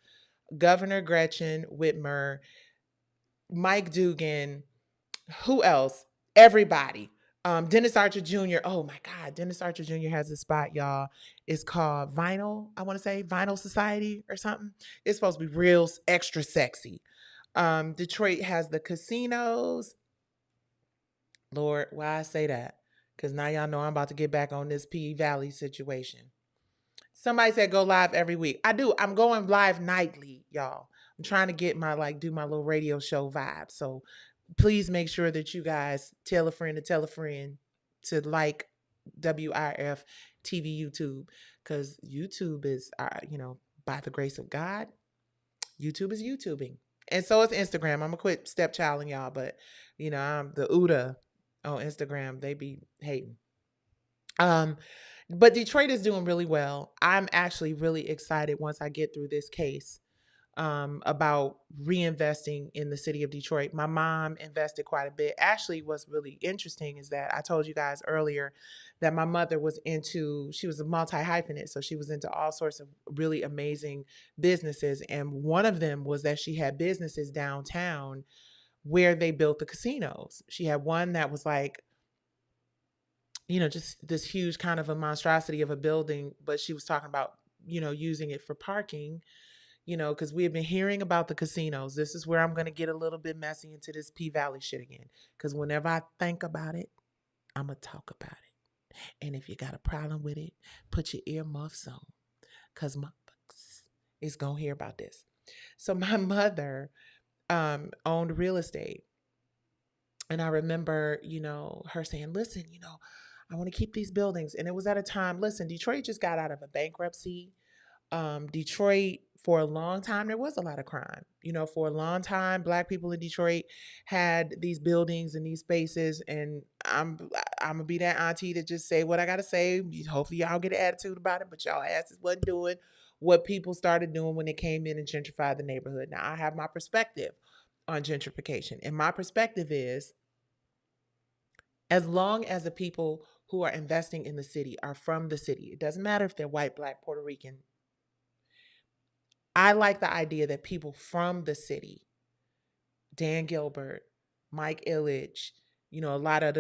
Governor Gretchen Whitmer, Mike Dugan, who else? Everybody. Dennis Archer Jr. Oh my God, Dennis Archer Jr. has a spot, y'all. It's called Vinyl. I want to say Vinyl Society or something. It's supposed to be real extra sexy. Detroit has the casinos. Lord, why I say that? Because now y'all know I'm about to get back on this P Valley situation. Somebody said go live every week. I do. I'm going live nightly, y'all. I'm trying to get do my little radio show vibe. So please make sure that you guys tell a friend to like WIF TV YouTube. Because YouTube is, by the grace of God, YouTube is YouTubing. And so is Instagram. I'm going to quit stepchilding y'all. But, I'm the Uda on Instagram. They be hating. But Detroit is doing really well. I'm actually really excited once I get through this case about reinvesting in the city of Detroit. My mom invested quite a bit. Actually, what's really interesting is that I told you guys earlier that my mother she was a multi-hyphenate. So she was into all sorts of really amazing businesses. And one of them was that she had businesses downtown where they built the casinos. She had one that was like, just this huge kind of a monstrosity of a building, but she was talking about, using it for parking, because we have been hearing about the casinos. This is where I'm going to get a little bit messy into this P Valley shit again. Because whenever I think about it, I'm going to talk about it. And if you got a problem with it, put your earmuffs on. Because my folks is going to hear about this. So my mother owned real estate. And I remember, her saying, listen, I want to keep these buildings. And it was at a time, listen, Detroit just got out of a bankruptcy. Detroit, for a long time, there was a lot of crime. For a long time, Black people in Detroit had these buildings and these spaces. And I'm gonna be that auntie to just say what I gotta say. Hopefully, y'all get an attitude about it, but y'all asses wasn't doing what people started doing when they came in and gentrified the neighborhood. Now, I have my perspective on gentrification, and my perspective is, as long as the people who are investing in the city are from the city, it doesn't matter if they're white, Black, Puerto Rican. I like the idea that people from the city, Dan Gilbert, Mike Ilitch, A lot of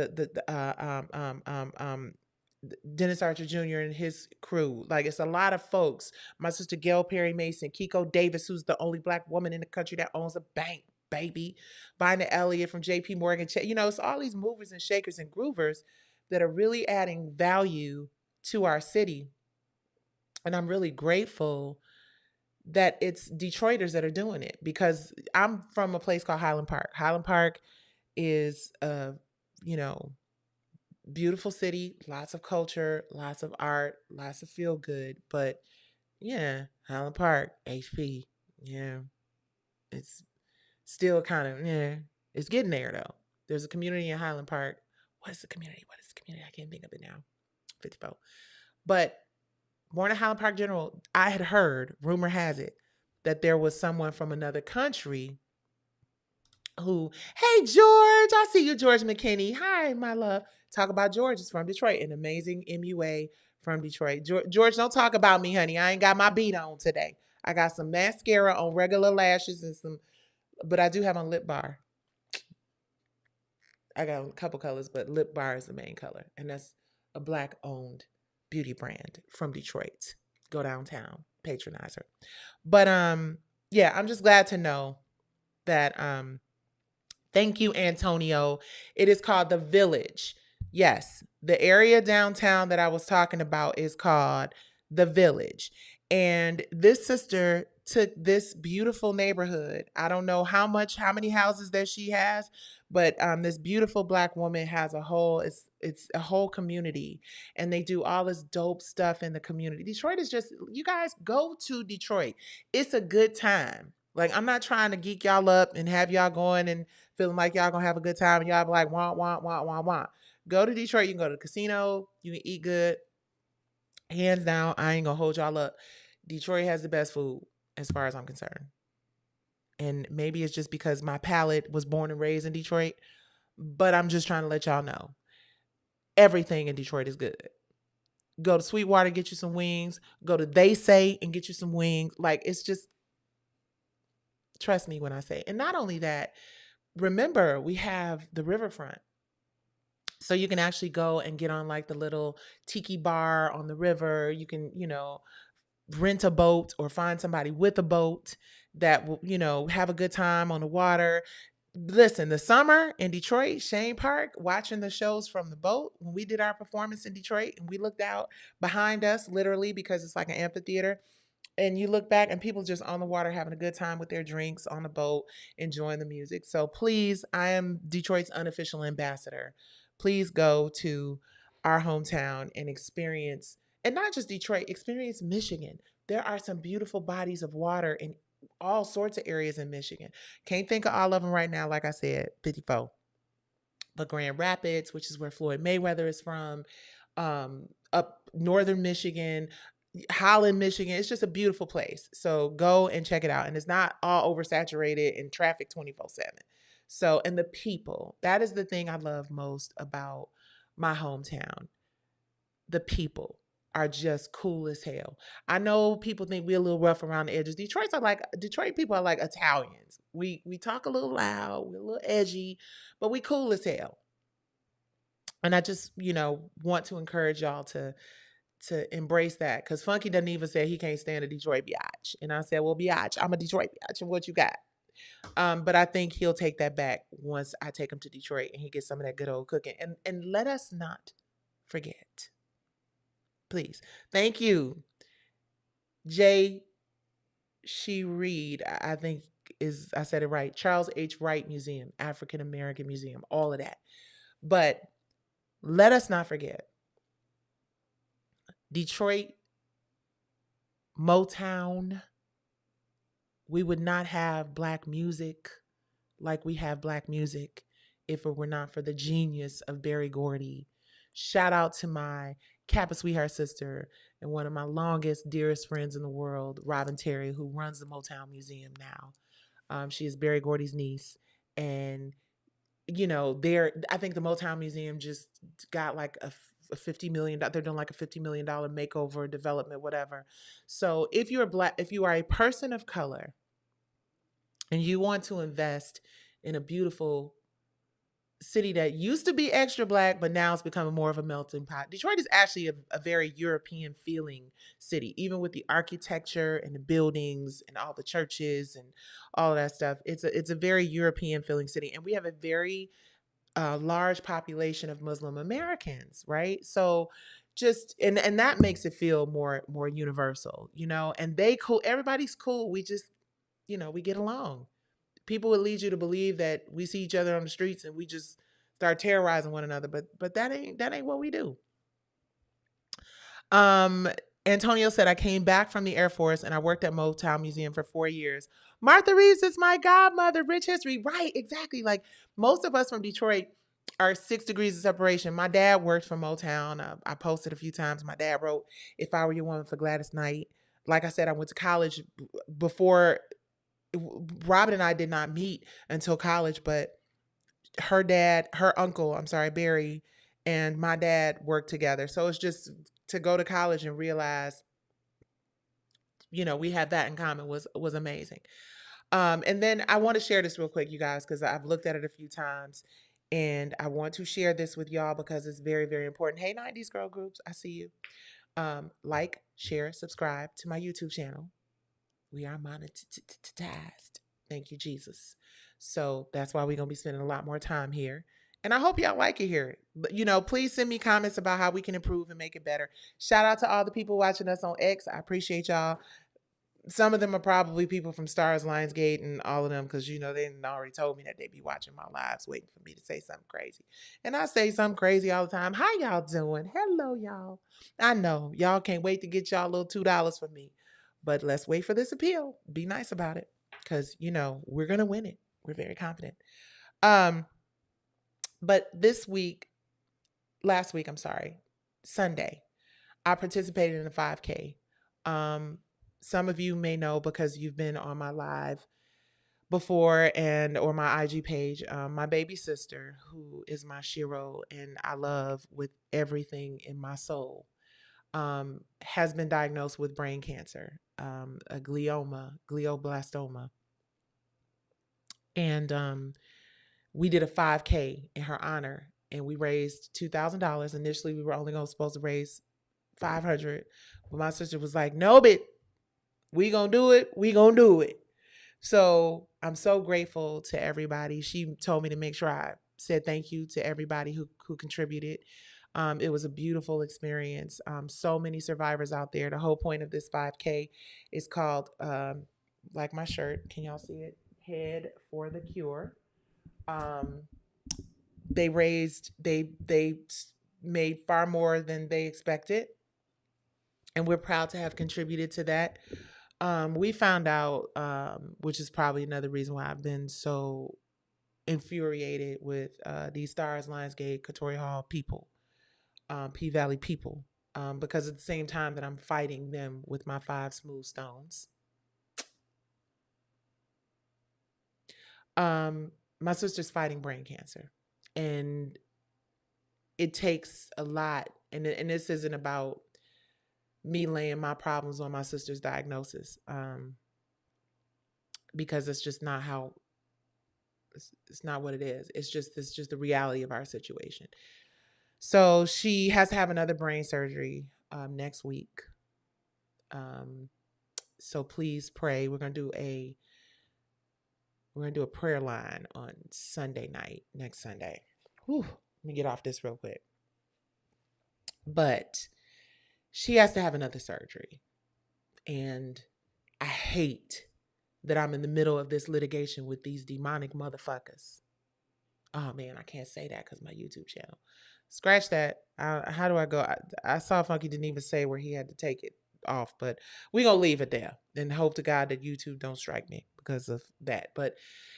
Dennis Archer Jr. and his crew. Like, it's a lot of folks. My sister Gail Perry Mason, Kiko Davis, who's the only black woman in the country that owns a bank, baby. Vina Elliott from JP Morgan. It's all these movers and shakers and groovers that are really adding value to our city. And I'm really grateful that it's Detroiters that are doing it, because I'm from a place called Highland Park. Highland Park is a, you know, beautiful city, lots of culture, lots of art, lots of feel good. But yeah, Highland Park, HP, yeah, it's still kind of, yeah, it's getting there though. There's a community in Highland Park. What is the community? What is the community? I can't think of it now. 54. But born in Highland Park General, I had heard, rumor has it, that there was someone from another country who, hey, George, I see you, George McKinney. Hi, my love. Talk about George is from Detroit, an amazing MUA from Detroit. George, don't talk about me, honey. I ain't got my beat on today. I got some mascara on regular lashes and but I do have on lip bar. I got a couple colors, but lip bar is the main color. And that's a black owned beauty brand from Detroit. Go downtown, patronize her. But yeah, I'm just glad to know that thank you, Antonio. It is called The Village. Yes, the area downtown that I was talking about is called The Village. And this sister took this beautiful neighborhood. I don't know how many houses that she has, but this beautiful black woman has it's a whole community, and they do all this dope stuff in the community. Detroit is just, you guys go to Detroit. It's a good time. Like, I'm not trying to geek y'all up and have y'all going and feeling like y'all gonna have a good time, and y'all be like, want, want, want, want, want. Go to Detroit. You can go to the casino. You can eat good. Hands down, I ain't gonna hold y'all up. Detroit has the best food as far as I'm concerned. And maybe it's just because my palate was born and raised in Detroit, but I'm just trying to let y'all know everything in Detroit is good. Go to Sweetwater, get you some wings. Go to They Say and get you some wings. Like, it's just, trust me when I say. And not only that, remember, we have the riverfront. So you can actually go and get on like the little tiki bar on the river. You can, rent a boat or find somebody with a boat that will, have a good time on the water. Listen, the summer in Detroit, Shane Park, watching the shows from the boat, when we did our performance in Detroit and we looked out behind us, literally, because it's like an amphitheater, and you look back and people just on the water having a good time with their drinks on the boat, enjoying the music. So please, I am Detroit's unofficial ambassador. Please go to our hometown and experience, and not just Detroit, experience Michigan. There are some beautiful bodies of water in all sorts of areas in Michigan. Can't think of all of them right now, like I said, 54. But Grand Rapids, which is where Floyd Mayweather is from, up northern Michigan, Holland, Michigan. It's just a beautiful place. So go and check it out. And it's not all oversaturated and traffic 24/7. So, and the people, that is the thing I love most about my hometown. The people are just cool as hell. I know people think we're a little rough around the edges. Detroit people are like Italians. We talk a little loud, we're a little edgy, but we cool as hell. And I just, want to encourage y'all to embrace that, because Funky doesn't even say he can't stand a Detroit biatch. And I said, well, biatch, I'm a Detroit biatch, and what you got? But I think he'll take that back once I take him to Detroit and he gets some of that good old cooking. And let us not forget, please. Thank you, J. She Reed. I think I said it right. Charles H. Wright Museum, African American Museum, all of that. But let us not forget, Detroit, Motown. We would not have black music like we have black music if it were not for the genius of Berry Gordy. Shout out to my Kappa sweetheart sister and one of my longest, dearest friends in the world, Robin Terry, who runs the Motown Museum now. She is Berry Gordy's niece. And, I think the Motown Museum just got like a $50 million. They're doing like a $50 million makeover, development, whatever. So if you are a person of color and you want to invest in a beautiful city that used to be extra black, but now it's becoming more of a melting pot. Detroit is actually a very European feeling city, even with the architecture and the buildings and all the churches and all of that stuff. It's a very European feeling city, and we have a very large population of Muslim Americans, right? So just and that makes it feel more universal, you know. And they cool, everybody's cool. We just, you know, we get along. People would lead you to believe that we see each other on the streets and we just start terrorizing one another, but that ain't what we do. Um, Antonio said, I came back from the Air Force and I worked at Motown Museum for 4 years. Martha Reeves is my godmother. Rich history. Right, exactly. Like most of us from Detroit are 6 degrees of separation. My dad worked for Motown. I posted a few times. My dad wrote If I Were Your Woman for Gladys Knight. Like I said, I went to college before. Robin and I did not meet until college, but her uncle, I'm sorry, Barry, and my dad worked together. So it's just to go to college and realize, you know, we have that in common was amazing. And then I want to share this real quick, you guys, because I've looked at it a few times, and I want to share this with y'all because it's very, very important. Hey, 90s girl groups, I see you. Like, share, subscribe to my YouTube channel. We are monetized. Thank you, Jesus. So that's why we're going to be spending a lot more time here. And I hope y'all like it here. But, you know, please send me comments about how we can improve and make it better. Shout out to all the people watching us on X. I appreciate y'all. Some of them are probably people from Starz, Lionsgate, and all of them, because, you know, they already told me that they'd be watching my lives waiting for me to say something crazy. And I say something crazy all the time. How y'all doing? Hello, y'all. I know y'all can't wait to get y'all little $2 from me. But let's wait for this appeal. Be nice about it, because, you know, we're going to win it. We're very confident. But last week, I'm sorry, Sunday, I participated in a 5K. Some of you may know because you've been on my live before or my IG page. My baby sister, who is my Shiro and I love with everything in my soul, has been diagnosed with brain cancer, a glioblastoma. And we did a 5K in her honor, and we raised $2,000. Initially, we were only supposed to raise 500, but my sister was like, "No, but we gonna do it. We gonna do it." So I'm so grateful to everybody. She told me to make sure I said thank you to everybody who contributed. It was a beautiful experience. So many survivors out there. The whole point of this 5K is called, like my shirt. Can y'all see it? Head for the Cure. Um, they made far more than they expected, and we're proud to have contributed to that. We found out, which is probably another reason why I've been so infuriated with these Starz, Lionsgate, Katori Hall people, P Valley people, because at the same time that I'm fighting them with my 5 smooth stones, my sister's fighting brain cancer, and it takes a lot. And this isn't about me laying my problems on my sister's diagnosis, because it's just not how it's not what it is. It's just the reality of our situation. So she has to have another brain surgery next week. So please pray. We're gonna do a prayer line on Sunday night, next Sunday. Whew, let me get off this real quick. But she has to have another surgery, and I hate that I'm in the middle of this litigation with these demonic motherfuckers. Oh man, I can't say that because my YouTube channel. Scratch that. How do I go? I saw Funky didn't even say where he had to take it off, but we gonna leave it there and hope to God that YouTube don't strike me because of that. But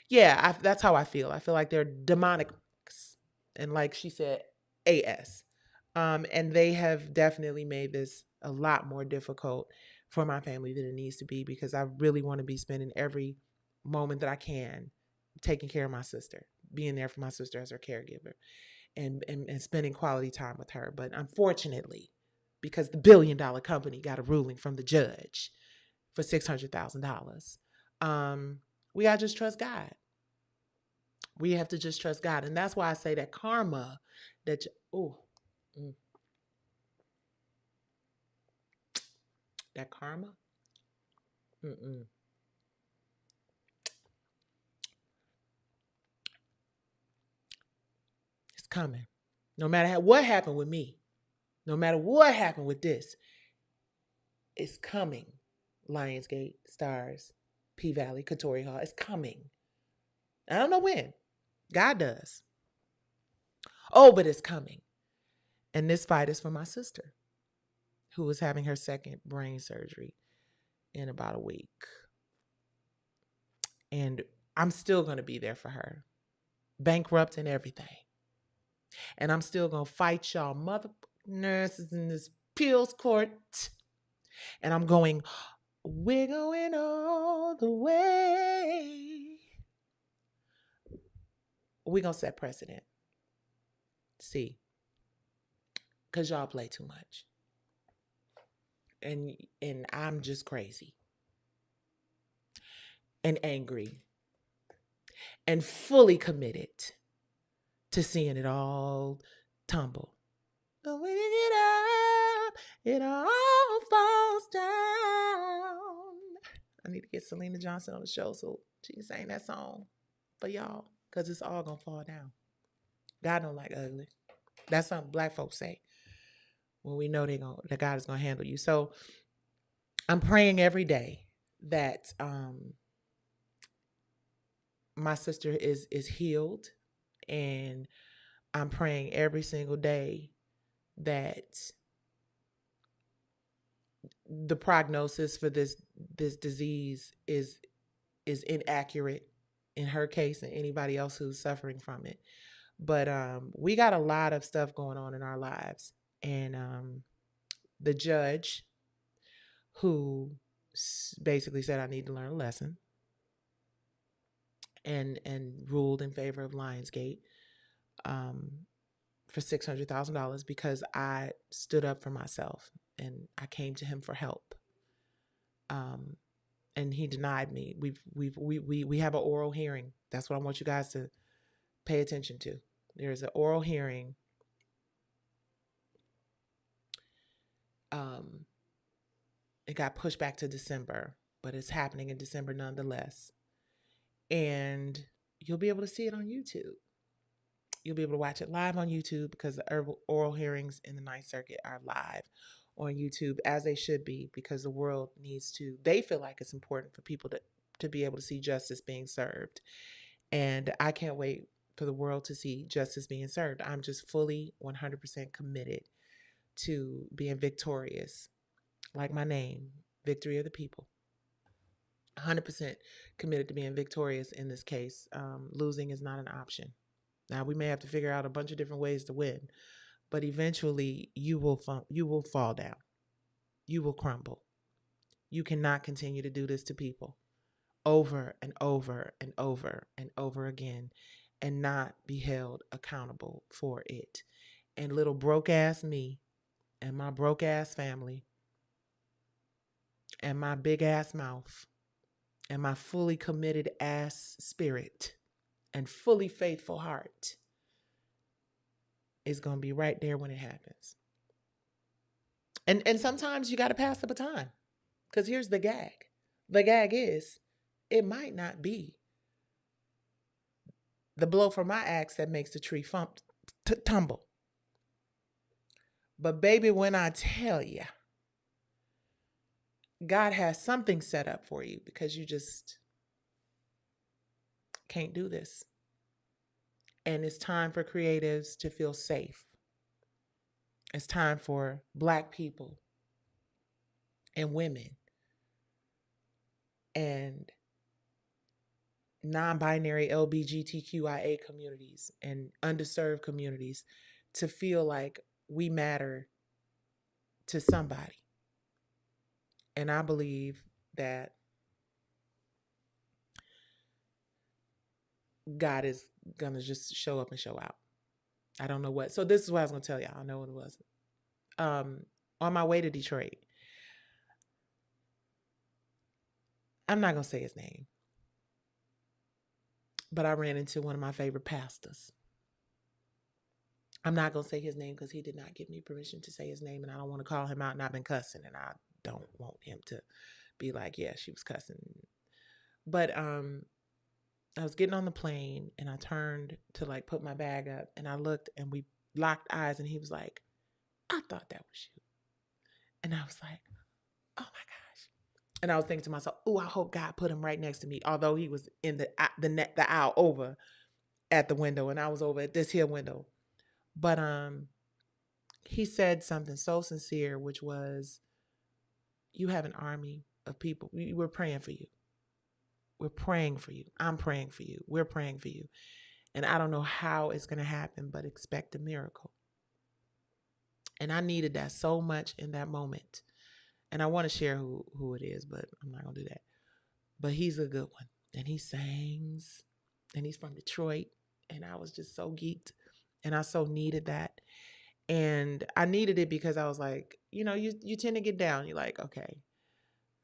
yeah, that's how I feel. I feel like they're demonic, and like she said, AS. And they have definitely made this a lot more difficult for my family than it needs to be, because I really want to be spending every moment that I can taking care of my sister, being there for my sister as her caregiver, and spending quality time with her. But unfortunately, because the $1 billion company got a ruling from the judge for $600,000, we gotta just trust God. We have to just trust God. And that's why I say that karma, that, mm, that karma, mm-mm, it's coming. No matter what happened with me, no matter what happened with this, it's coming. Lionsgate, Starz, P Valley, Katori Hall. It's coming. I don't know when. God does. Oh, but it's coming. And this fight is for my sister, who is having her second brain surgery in about a week. And I'm still going to be there for her, bankrupt and everything. And I'm still going to fight y'all mother nurses in this appeals court. And I'm going, we're going all the way. We're going to set precedent. See, because y'all play too much. And I'm just crazy and angry and fully committed to seeing it all tumble. But when you get up, it all falls down. I need to get Selena Johnson on the show so she can sing that song for y'all, because it's all going to fall down. God don't like ugly. That's something black folks say when we know that God is going to handle you. So I'm praying every day that my sister is healed, and I'm praying every single day that the prognosis for this disease is inaccurate in her case and anybody else who's suffering from it. But we got a lot of stuff going on in our lives, and the judge who basically said I need to learn a lesson and ruled in favor of Lionsgate for $600,000 because I stood up for myself and I came to him for help. And he denied me. We have an oral hearing. That's what I want you guys to pay attention to. There's an oral hearing. It got pushed back to December, but it's happening in December nonetheless. And you'll be able to see it on YouTube. You'll be able to watch it live on YouTube because the oral hearings in the Ninth Circuit are live on YouTube, as they should be, because the world needs to, they feel like it's important for people to be able to see justice being served. And I can't wait for the world to see justice being served. I'm just fully 100% committed to being victorious, like my name, Victory of the People. 100% committed to being victorious in this case. Losing is not an option. Now, we may have to figure out a bunch of different ways to win, but eventually you will fall down. You will crumble. You cannot continue to do this to people over and over and over and over again and not be held accountable for it. And little broke ass me and my broke ass family and my big ass mouth and my fully committed ass spirit and fully faithful heart is going to be right there when it happens. And sometimes you got to pass the baton, because here's the gag. The gag is, it might not be the blow from my axe that makes the tree tumble. But baby, when I tell you, God has something set up for you, because you just can't do this. And it's time for creatives to feel safe. It's time for Black people and women and non-binary LGBTQIA communities and underserved communities to feel like we matter to somebody. And I believe that God is going to just show up and show out. I don't know what. So this is what I was going to tell y'all. I know what it was. On my way to Detroit, I'm not going to say his name, but I ran into one of my favorite pastors. I'm not going to say his name because he did not give me permission to say his name, and I don't want to call him out, and I've been cussing, and I don't want him to be like, yeah, she was cussing. But I was getting on the plane, and I turned to like put my bag up, and I looked, and we locked eyes, and he was like, I thought that was you. And I was like, oh my gosh. And I was thinking to myself, oh, I hope God put him right next to me, although he was in the aisle over at the window, and I was over at this here window. But he said something so sincere, which was, you have an army of people. We're praying for you. We're praying for you. I'm praying for you. We're praying for you. And I don't know how it's going to happen, but expect a miracle. And I needed that so much in that moment. And I want to share who it is, but I'm not going to do that. But he's a good one. And he sings. And he's from Detroit. And I was just so geeked. And I so needed that. And I needed it because I was like, you tend to get down. You're like, okay,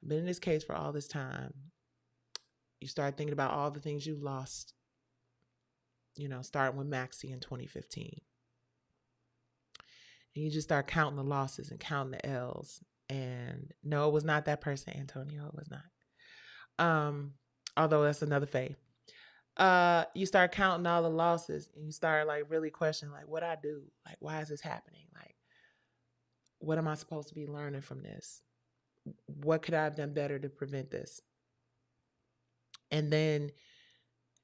I've been in this case for all this time. You start thinking about all the things you lost, starting with Maxie in 2015. And you just start counting the losses and counting the L's. And no, it was not that person, Antonio. It was not. Although that's another phase. You start counting all the losses and you start like really questioning like what I do. Like, why is this happening? Like, what am I supposed to be learning from this? What could I have done better to prevent this? And then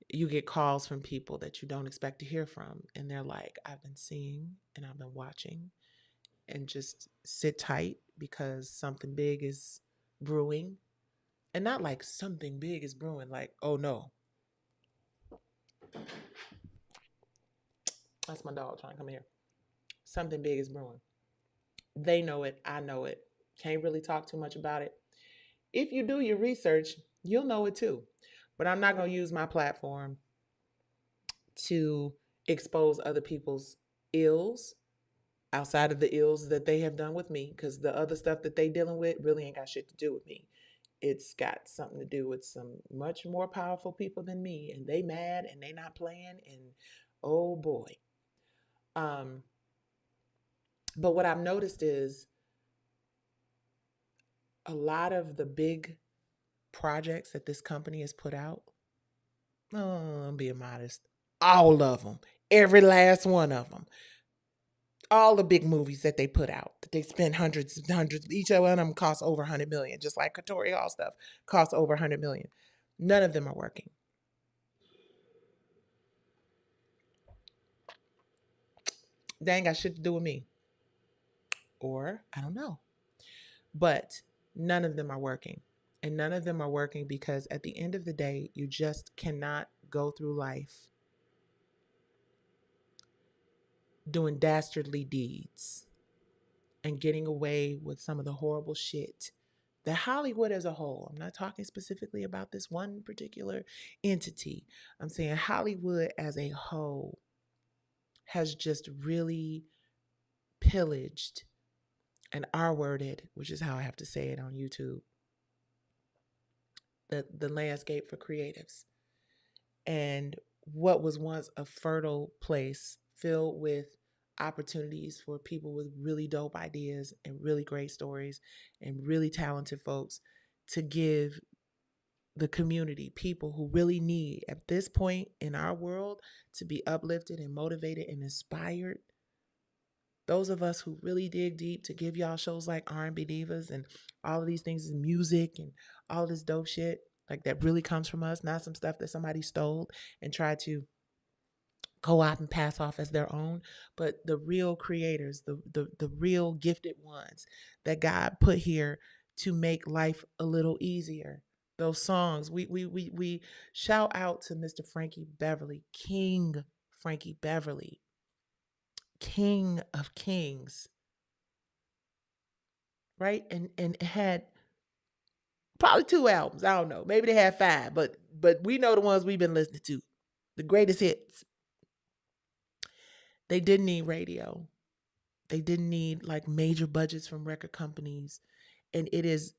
you get calls from people that you don't expect to hear from. And they're like, I've been seeing and I've been watching, and just sit tight because something big is brewing. And not like something big is brewing, like, oh no. That's my dog trying to come here. Something big is brewing. They know it. I know it. Can't really talk too much about it. If you do your research, you'll know it too. But I'm not going to use my platform to expose other people's ills outside of the ills that they have done with me, because the other stuff that they dealing with really ain't got shit to do with me. It's got something to do with some much more powerful people than me, and they mad and they not playing, and oh boy. But what I've noticed is a lot of the big projects that this company has put out, I'm being modest, all of them, every last one of them, all the big movies that they put out, that they spend hundreds and hundreds, each one of them costs over 100 million, just like Katori Hall stuff costs over 100 million. None of them are working. They ain't got shit to do with me. Or I don't know. But none of them are working. And none of them are working because at the end of the day, you just cannot go through life doing dastardly deeds and getting away with some of the horrible shit that Hollywood as a whole, I'm not talking specifically about this one particular entity, I'm saying Hollywood as a whole has just really pillaged and R-worded, which is how I have to say it on YouTube, the landscape for creatives. And what was once a fertile place filled with opportunities for people with really dope ideas and really great stories and really talented folks to give the community, people who really need at this point in our world to be uplifted and motivated and inspired. Those of us who really dig deep to give y'all shows like R&B Divas and all of these things in music and all this dope shit, like that really comes from us, not some stuff that somebody stole and tried to co-op and pass off as their own, but the real creators, the real gifted ones that God put here to make life a little easier. Those songs, we shout out to Mr. Frankie Beverly, King Frankie Beverly, King of Kings, right? And had probably 2 albums. I don't know. Maybe they had 5, but we know the ones we've been listening to. The greatest hits. They didn't need radio. They didn't need like major budgets from record companies. And it is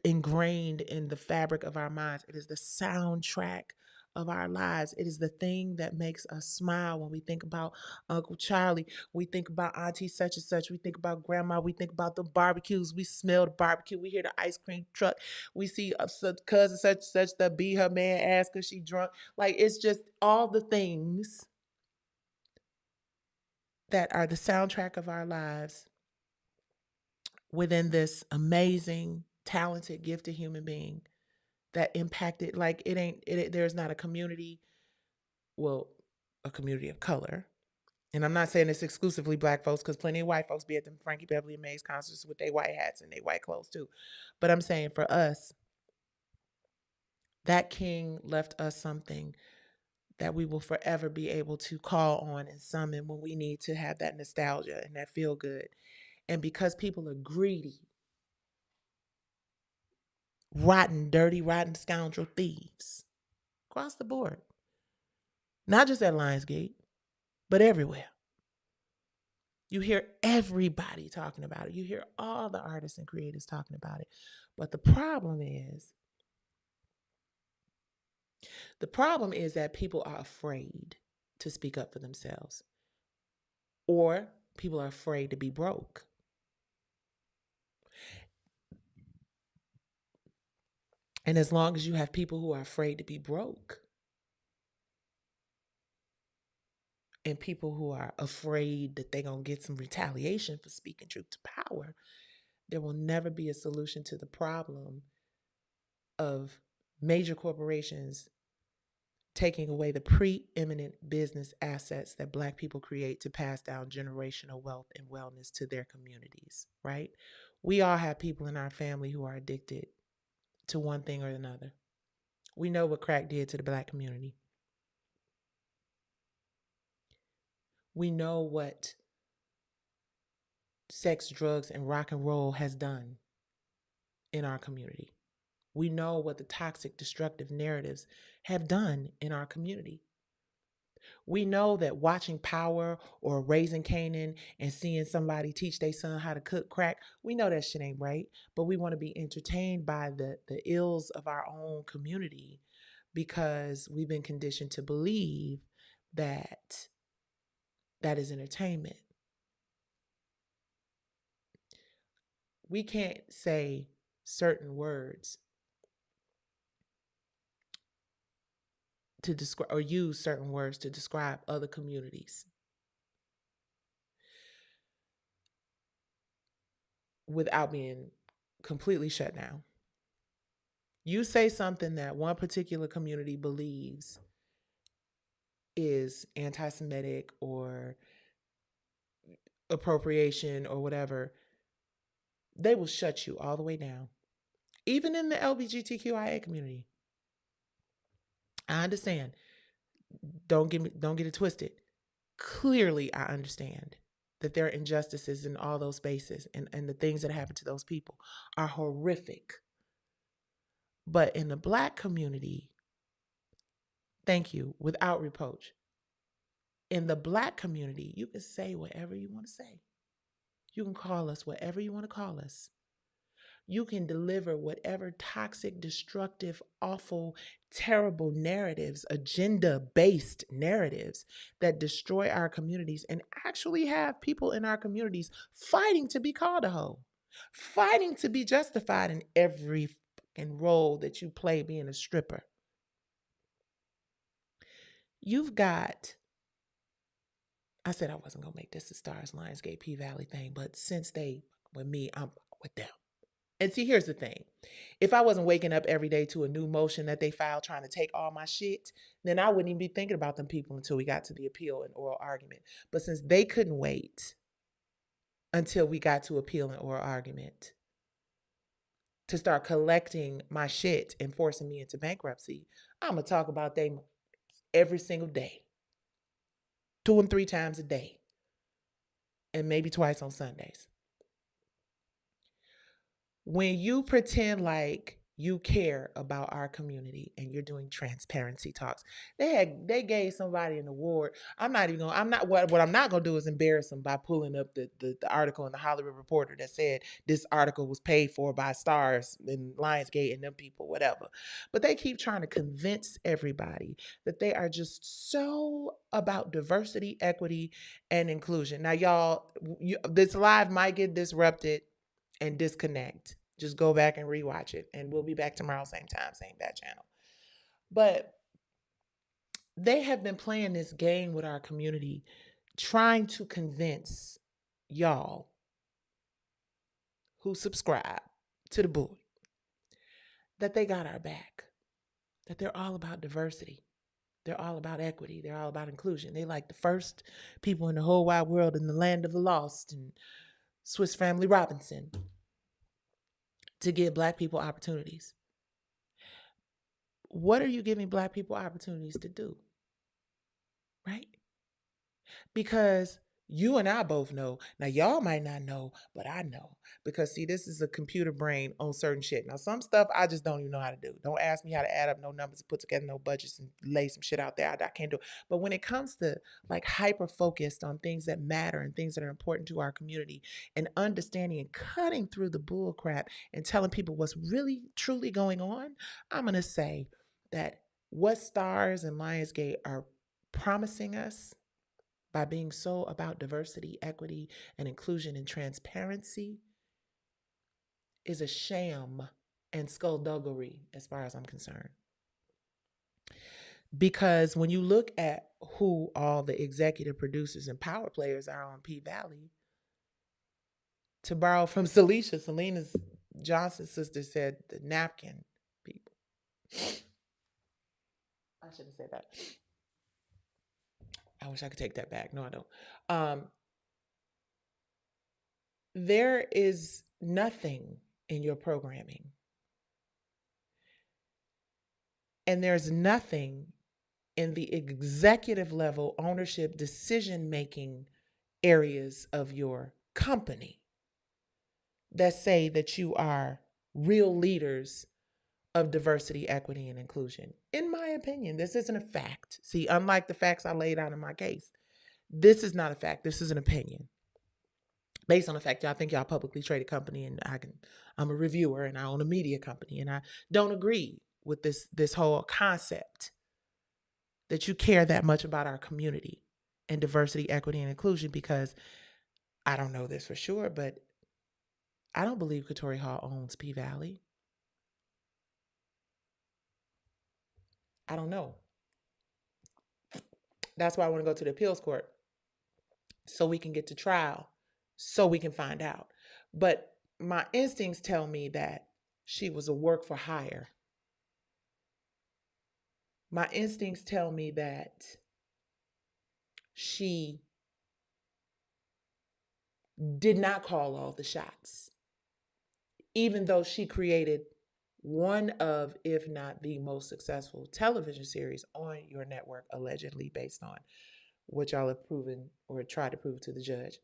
ingrained in the fabric of our minds. It is the soundtrack of our lives. It is the thing that makes us smile when we think about Uncle Charlie. We think about Auntie such and such. We think about Grandma. We think about the barbecues. We smell the barbecue. We hear the ice cream truck. We see cousin such and such that beat her man ass because she drunk. Like, it's just all the things that are the soundtrack of our lives within this amazing, talented, gifted human being that impacted. Like, there's not a community, well, a community of color. And I'm not saying it's exclusively black folks, because plenty of white folks be at them Frankie Beverly and Mays concerts with their white hats and their white clothes too. But I'm saying for us, that king left us something that we will forever be able to call on and summon when we need to have that nostalgia and that feel good. And because people are greedy, rotten, dirty, rotten scoundrel thieves across the board, not just at Lionsgate, but everywhere. You hear everybody talking about it. You hear all the artists and creators talking about it. But the problem is that people are afraid to speak up for themselves, or people are afraid to be broke. And as long as you have people who are afraid to be broke, and people who are afraid that they're going to get some retaliation for speaking truth to power, there will never be a solution to the problem of major corporations taking away the preeminent business assets that Black people create to pass down generational wealth and wellness to their communities, right? We all have people in our family who are addicted to one thing or another. We know what crack did to the Black community. We know what sex, drugs, and rock and roll has done in our community. We know what the toxic, destructive narratives have done in our community. We know that watching Power or Raising Canaan and seeing somebody teach their son how to cook crack, we know that shit ain't right, but we want to be entertained by the ills of our own community because we've been conditioned to believe that that is entertainment. We can't say certain words to describe, or use certain words to describe other communities without being completely shut down. You say something that one particular community believes is anti-Semitic or appropriation or whatever, they will shut you all the way down. Even in the LGBTQIA community. I understand. Don't get it twisted. Clearly, I understand that there are injustices in all those spaces, and the things that happen to those people are horrific. But in the Black community, thank you, without reproach. In the Black community, you can say whatever you want to say. You can call us whatever you want to call us. You can deliver whatever toxic, destructive, awful, terrible narratives, agenda-based narratives that destroy our communities, and actually have people in our communities fighting to be called a hoe, fighting to be justified in every fucking role that you play being a stripper. You've got, I said I wasn't going to make this a Starz, Lionsgate, P-Valley thing, but since they with me, I'm with them. And see, here's the thing. If I wasn't waking up every day to a new motion that they filed trying to take all my shit, then I wouldn't even be thinking about them people until we got to the appeal and oral argument. But since they couldn't wait until we got to appeal and oral argument to start collecting my shit and forcing me into bankruptcy, I'm going to talk about them every single day, 2 and 3 times a day, and maybe twice on Sundays. When you pretend like you care about our community and you're doing transparency talks. They gave somebody an award. What I'm not gonna do is embarrass them by pulling up the article in the Hollywood Reporter that said this article was paid for by Starz and Lionsgate and them people, whatever. But they keep trying to convince everybody that they are just so about diversity, equity, and inclusion. Now, y'all, this live might get disrupted and disconnect. Just go back and rewatch it. And we'll be back tomorrow, same time, same bad channel. But they have been playing this game with our community, trying to convince y'all who subscribe to the boy that they got our back, that they're all about diversity. They're all about equity. They're all about inclusion. They like the first people in the whole wide world in the land of the lost and Swiss Family Robinson to give Black people opportunities. What are you giving Black people opportunities to do? Right? Because you and I both know. Now, y'all might not know, but I know. Because, see, this is a computer brain on certain shit. Now, some stuff I just don't even know how to do. Don't ask me how to add up no numbers and put together no budgets and lay some shit out there. I can't do it. But when it comes to like hyper focused on things that matter and things that are important to our community and understanding and cutting through the bull crap and telling people what's really, truly going on, I'm going to say that what Starz and Lionsgate are promising us by being so about diversity, equity, and inclusion and transparency is a sham and skullduggery as far as I'm concerned. Because when you look at who all the executive producers and power players are on P Valley, to borrow from Selena's Johnson's sister said the napkin people. I should have said that. I wish I could take that back. No, I don't. There is nothing in your programming, and there's nothing in the executive level ownership decision making areas of your company that say that you are real leaders of diversity, equity, and inclusion. In my opinion, this isn't a fact. See, unlike the facts I laid out in my case, this is not a fact. This is an opinion based on the fact y'all think y'all publicly traded company, and I'm a reviewer and I own a media company, and I don't agree with this whole concept that you care that much about our community and diversity, equity, and inclusion, because I don't know this for sure, but I don't believe Katori Hall owns P Valley. I don't know. That's why I want to go to the appeals court so we can get to trial, so we can find out. But my instincts tell me that she was a work for hire. My instincts tell me that she did not call all the shots, even though she created one of, if not the most successful television series on your network, allegedly based on what y'all have proven or tried to prove to the judge.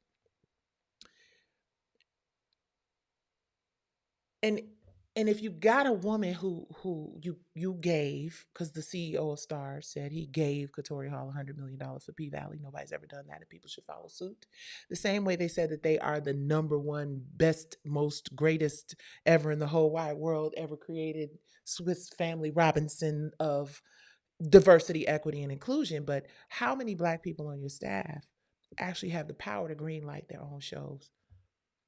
And if you got a woman who you gave, because the CEO of Starz said he gave Katori Hall $100 million for P Valley. Nobody's ever done that, and people should follow suit. The same way they said that they are the number one best, most greatest ever in the whole wide world, ever created Swiss Family Robinson of diversity, equity, and inclusion. But how many Black people on your staff actually have the power to greenlight their own shows?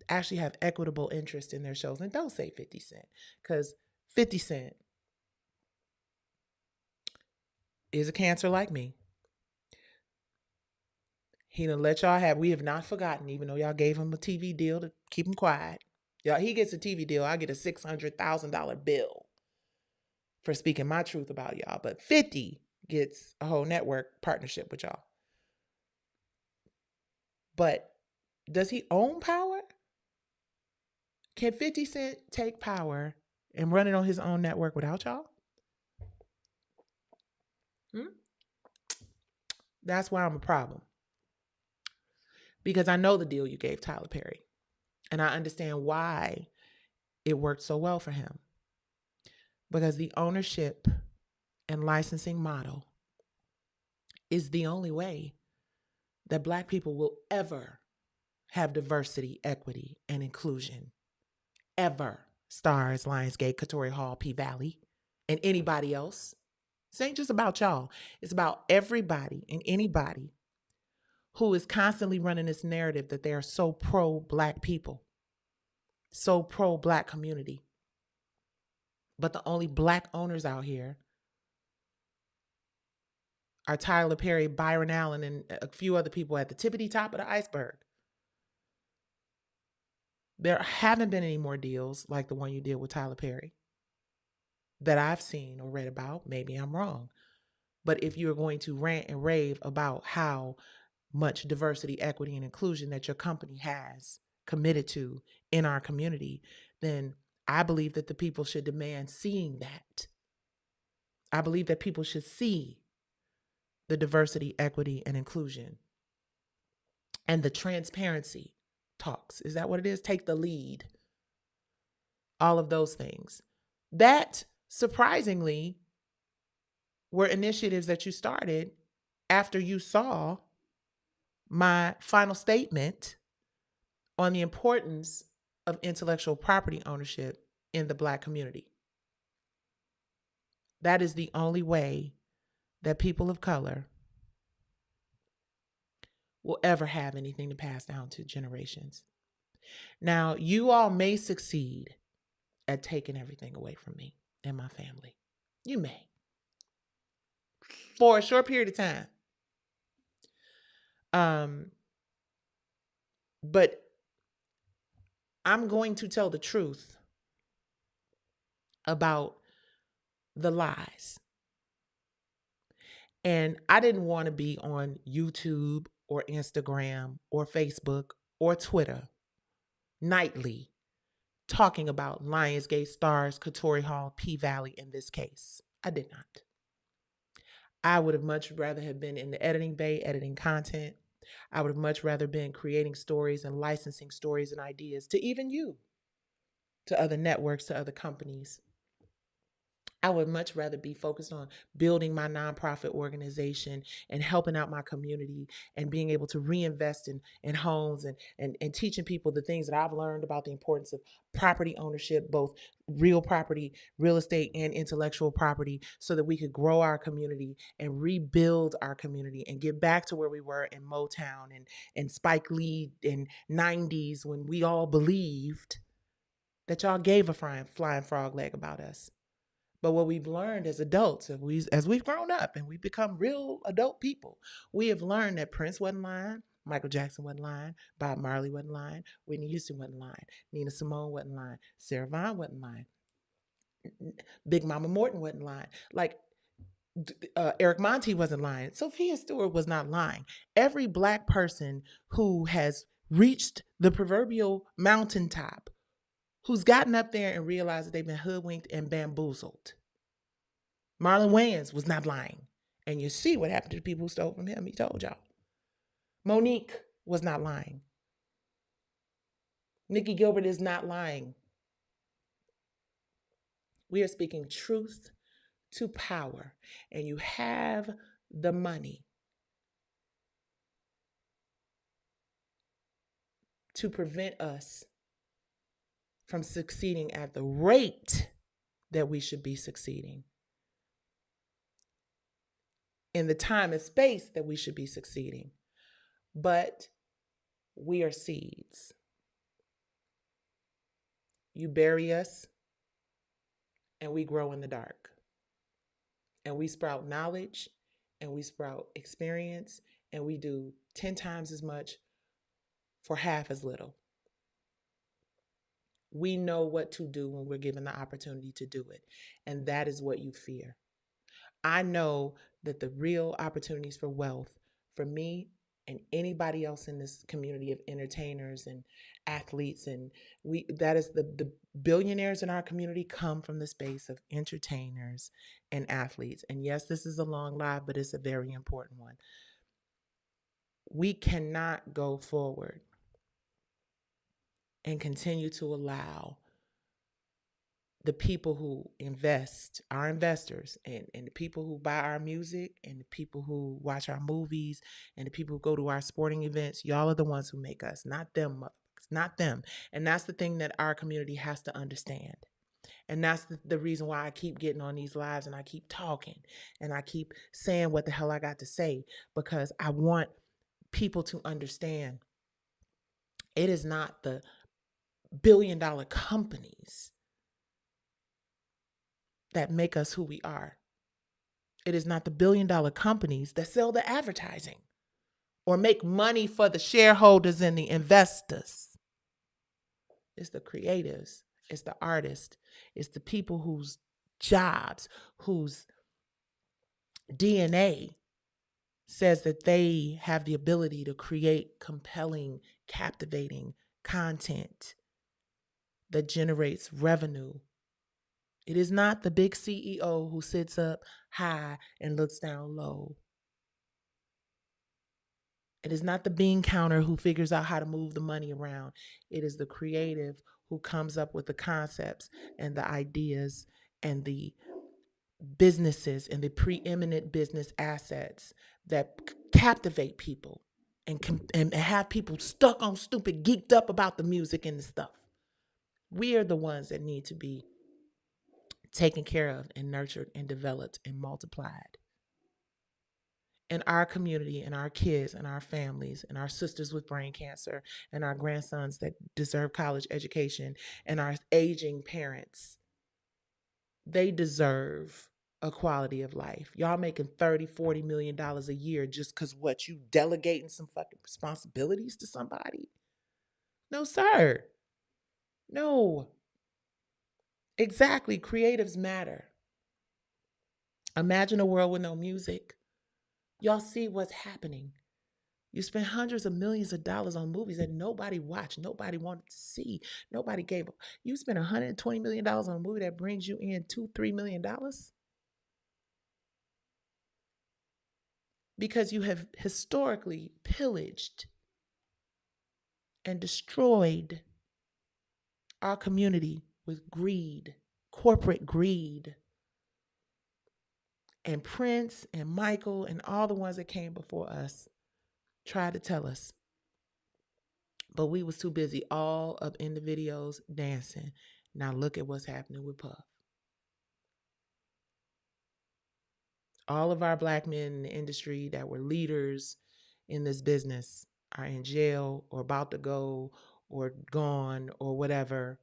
Actually have equitable interest in their shows? And don't say 50 Cent, because 50 Cent is a cancer like me. He done let y'all have, we have not forgotten, even though y'all gave him a TV deal to keep him quiet. Y'all, he gets a TV deal, I get a $600,000 bill for speaking my truth about y'all. But 50 gets a whole network partnership with y'all. But does he own power? Can 50 Cent take power and run it on his own network without y'all? That's why I'm a problem. Because I know the deal you gave Tyler Perry. And I understand why it worked so well for him. because the ownership and licensing model is the only way that Black people will ever have diversity, equity, and inclusion. Ever. Starz, Lionsgate, Katori Hall, P Valley, and anybody else. This ain't just about y'all. It's about everybody and anybody who is constantly running this narrative that they are so pro Black people, so pro Black community. But the only Black owners out here are Tyler Perry, Byron Allen, and a few other people at the tippity top of the iceberg. There haven't been any more deals like the one you did with Tyler Perry that I've seen or read about. Maybe I'm wrong. But if you're going to rant and rave about how much diversity, equity, and inclusion that your company has committed to in our community, then I believe that the people should demand seeing that. I believe that people should see the diversity, equity, and inclusion and the transparency talks. Is that what it is? Take the lead. All of those things. That, surprisingly, were initiatives that you started after you saw my final statement on the importance of intellectual property ownership in the Black community. That is the only way that people of color will ever have anything to pass down to generations. Now, you all may succeed at taking everything away from me and my family. You may. For a short period of time. But I'm going to tell the truth about the lies. And I didn't want to be on YouTube or Instagram or Facebook or Twitter nightly talking about Lionsgate, Starz, Katori Hall, P Valley in this case. I did not. I would have much rather have been in the editing bay, editing content. I would have much rather been creating stories and licensing stories and ideas to even you, to other networks, to other companies. I would much rather be focused on building my nonprofit organization and helping out my community and being able to reinvest in homes and teaching people the things that I've learned about the importance of property ownership, both real property, real estate, and intellectual property, so that we could grow our community and rebuild our community and get back to where we were in Motown and Spike Lee in 90s, when we all believed that y'all gave a flying frog leg about us. But what we've learned as adults, as we've grown up and we've become real adult people, we have learned that Prince wasn't lying, Michael Jackson wasn't lying, Bob Marley wasn't lying, Whitney Houston wasn't lying, Nina Simone wasn't lying, Sarah Vaughan wasn't lying, Big Mama Morton wasn't lying. Like, Eric Monty wasn't lying. Sophia Stewart was not lying. Every Black person who has reached the proverbial mountaintop, who's gotten up there and realized that they've been hoodwinked and bamboozled. Marlon Wayans was not lying. And you see what happened to the people who stole from him. He told y'all. Monique was not lying. Nikki Gilbert is not lying. We are speaking truth to power. And you have the money to prevent us from succeeding at the rate that we should be succeeding, in the time and space that we should be succeeding. But we are seeds. You bury us and we grow in the dark. And we sprout knowledge and we sprout experience, and we do 10 times as much for half as little. We know what to do when we're given the opportunity to do it. And that is what you fear. I know that the real opportunities for wealth for me and anybody else in this community of entertainers and athletes, and that is the billionaires in our community come from the space of entertainers and athletes. And yes, this is a long live, but it's a very important one. We cannot go forward and continue to allow the people who invest, our investors, and the people who buy our music, and the people who watch our movies, and the people who go to our sporting events, y'all are the ones who make us, not them, motherfuckers, not them. And that's the thing that our community has to understand. And that's the reason why I keep getting on these lives and I keep talking and I keep saying what the hell I got to say, because I want people to understand it is not the billion-dollar companies that make us who we are. It is not the billion-dollar companies that sell the advertising or make money for the shareholders and the investors. It's the creatives, it's the artists, it's the people whose jobs, whose DNA says that they have the ability to create compelling, captivating content that generates revenue. It is not the big CEO who sits up high and looks down low. It is not the bean counter who figures out how to move the money around. It is the creative who comes up with the concepts and the ideas and the businesses and the preeminent business assets that captivate people and have people stuck on stupid, geeked up about the music and the stuff. We are the ones that need to be taken care of and nurtured and developed and multiplied. And our community and our kids and our families and our sisters with brain cancer and our grandsons that deserve college education and our aging parents, they deserve a quality of life. Y'all making $30-40 million a year just because what, you delegating some fucking responsibilities to somebody? No, sir. No. Exactly. Creatives matter. Imagine a world with no music. Y'all see what's happening. You spend hundreds of millions of dollars on movies that nobody watched, nobody wanted to see, nobody gave up. You spend $120 million on a movie that brings you in $2-3 million because you have historically pillaged and destroyed our community with greed, corporate greed. And Prince and Michael and all the ones that came before us tried to tell us, but we was too busy all up in the videos dancing. Now look at what's happening with Puff. All of our black men in the industry that were leaders in this business are in jail or about to go or gone or whatever.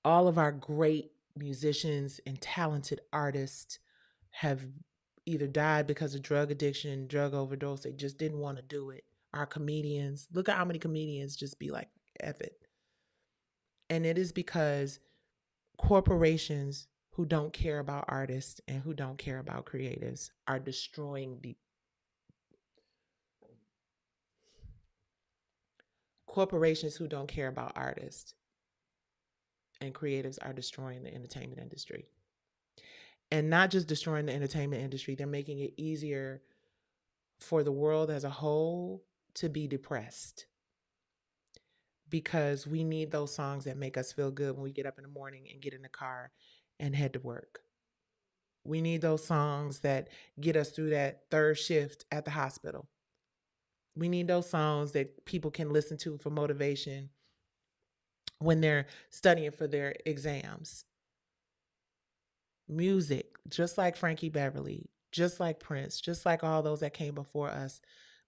All of our great musicians and talented artists have either died because of drug addiction, drug overdose. They just didn't want to do it. Our comedians, look at how many comedians just be like, F it. And it is because corporations who don't care about artists and who don't care about creatives are destroying the corporations who don't care about artists and creatives are destroying the entertainment industry. And not just destroying the entertainment industry, they're making it easier for the world as a whole to be depressed, because we need those songs that make us feel good when we get up in the morning and get in the car and head to work. We need those songs that get us through that third shift at the hospital. We need those songs that people can listen to for motivation when they're studying for their exams. Music, just like Frankie Beverly, just like Prince, just like all those that came before us.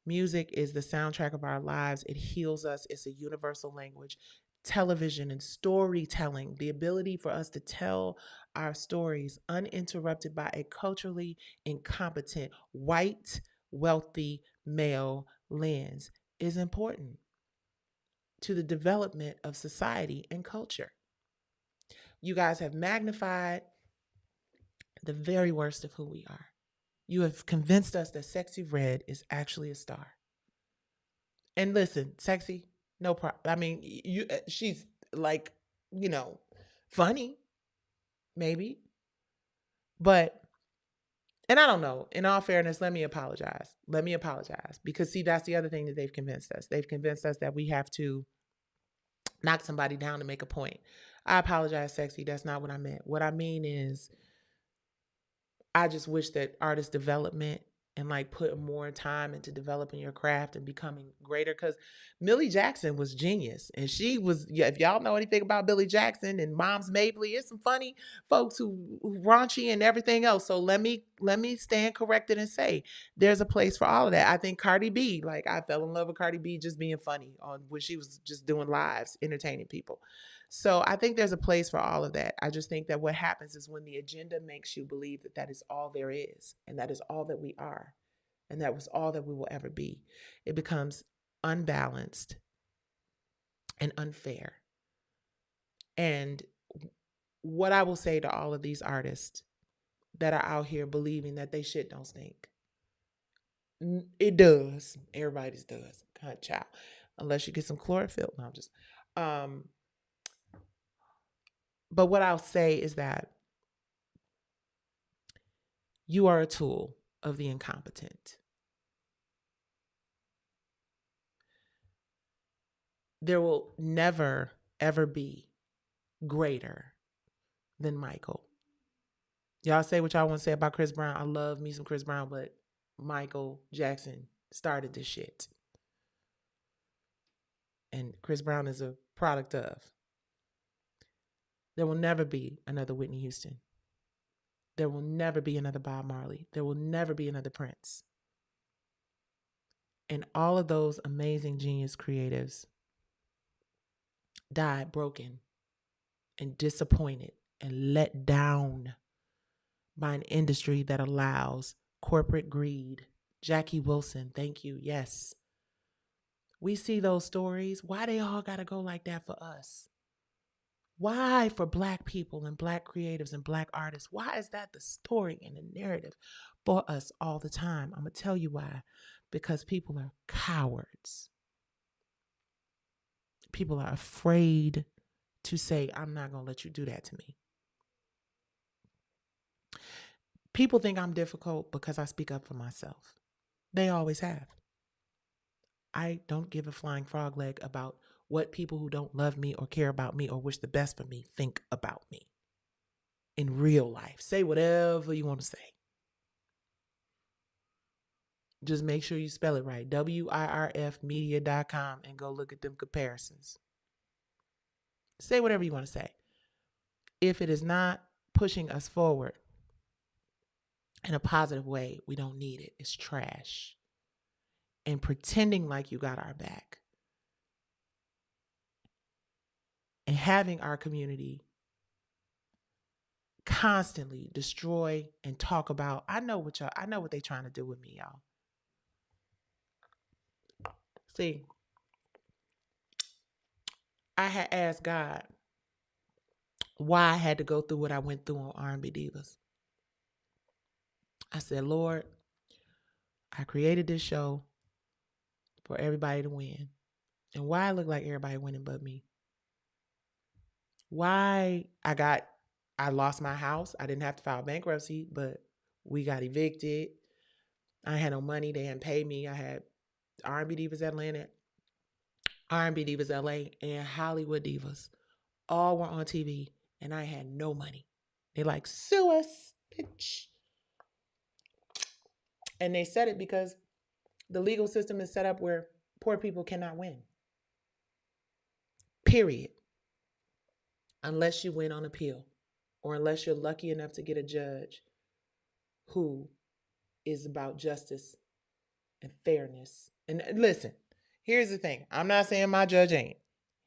Music is the soundtrack of our lives. It heals us. It's a universal language. Television and storytelling, the ability for us to tell our stories uninterrupted by a culturally incompetent, white, wealthy male lens, is important to the development of society and culture. You guys have magnified the very worst of who we are. You have convinced us that Sexy Red is actually a star. And listen, Sexy, no problem. I mean, she's like, you know, funny, maybe. But, and I don't know, in all fairness, let me apologize. Let me apologize. Because, see, that's the other thing that they've convinced us. They've convinced us that we have to knock somebody down to make a point. I apologize, sexy. That's not what I meant. What I mean is, I just wish that artist development and like putting more time into developing your craft and becoming greater. Because Millie Jackson was genius, and she was. Yeah, if y'all know anything about Billie Jackson and Mom's Mabley, it's some funny folks who raunchy and everything else. So let me stand corrected and say there's a place for all of that. I think Cardi B, like I fell in love with Cardi B just being funny on when she was just doing lives, entertaining people. So I think there's a place for all of that. I just think that what happens is when the agenda makes you believe that that is all there is, and that is all that we are, and that was all that we will ever be, it becomes unbalanced and unfair. And what I will say to all of these artists that are out here believing that they shit don't stink, it does. Everybody's does. Kind of child. Unless you get some chlorophyll. No, I'm just um but what I'll say is that you are a tool of the incompetent. There will never, ever be greater than Michael. Y'all say what y'all want to say about Chris Brown. I love me some Chris Brown, but Michael Jackson started this shit. And Chris Brown is a product of. There will never be another Whitney Houston. There will never be another Bob Marley. There will never be another Prince. And all of those amazing genius creatives died broken and disappointed and let down by an industry that allows corporate greed. Jackie Wilson, thank you. Yes. We see those stories. Why they all got to go like that for us? Why for Black people and Black creatives and Black artists? Why is that the story and the narrative for us all the time? I'm going to tell you why. Because people are cowards. People are afraid to say, I'm not going to let you do that to me. People think I'm difficult because I speak up for myself. They always have. I don't give a flying frog leg about what people who don't love me or care about me or wish the best for me think about me in real life. Say whatever you want to say. Just make sure you spell it right. WIRFmedia.com and go look at them comparisons. Say whatever you want to say. If it is not pushing us forward in a positive way, we don't need it. It's trash. And pretending like you got our back and having our community constantly destroy and talk about. I know what they're trying to do with me, y'all. See, I had asked God why I had to go through what I went through on R&B Divas. I said, Lord, I created this show for everybody to win. And why I look like everybody winning but me? Why I lost my house. I didn't have to file bankruptcy, but we got evicted. I had no money. They hadn't paid me. I had R&B Divas Atlanta, R&B Divas LA, and Hollywood Divas. All were on TV, and I had no money. They like, sue us, bitch. And they said it because the legal system is set up where poor people cannot win. Period. Unless you win on appeal, or unless you're lucky enough to get a judge who is about justice and fairness. And listen, here's the thing. I'm not saying my judge ain't.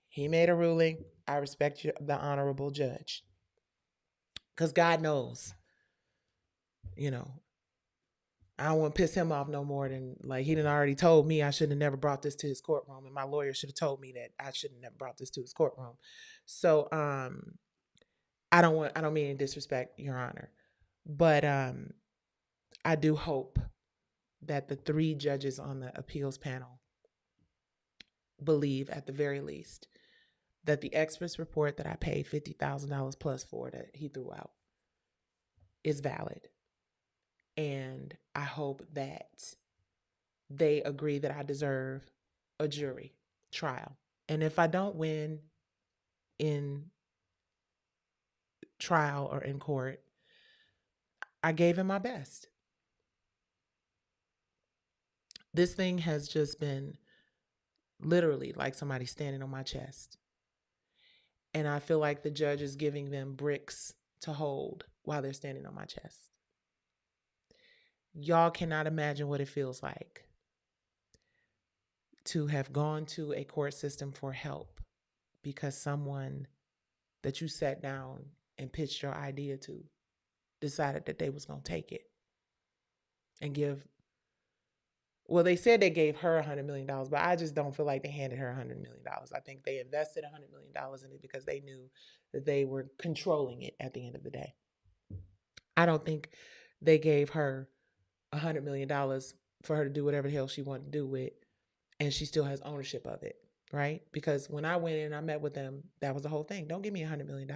He made a ruling. I respect the honorable judge. Because God knows, you know, I don't want to piss him off no more than like he done already told me I should have never brought this to his courtroom, and my lawyer should have told me that I should have never brought this to his courtroom. So I don't mean to disrespect your honor, but I do hope that the 3 judges on the appeals panel believe at the very least that the expert's report that I paid $50,000 plus for that he threw out is valid. And I hope that they agree that I deserve a jury trial. And if I don't win, in trial or in court, I gave him my best. This thing has just been literally like somebody standing on my chest. And I feel like the judge is giving them bricks to hold while they're standing on my chest. Y'all cannot imagine what it feels like to have gone to a court system for help because someone that you sat down and pitched your idea to decided that they was going to take it and give. Well, they said they gave her $100 million, but I just don't feel like they handed her $100 million. I think they invested $100 million in it because they knew that they were controlling it at the end of the day. I don't think they gave her $100 million for her to do whatever the hell she wanted to do with, and she still has ownership of it, right? Because when I went in and I met with them, that was the whole thing. Don't give me $100 million.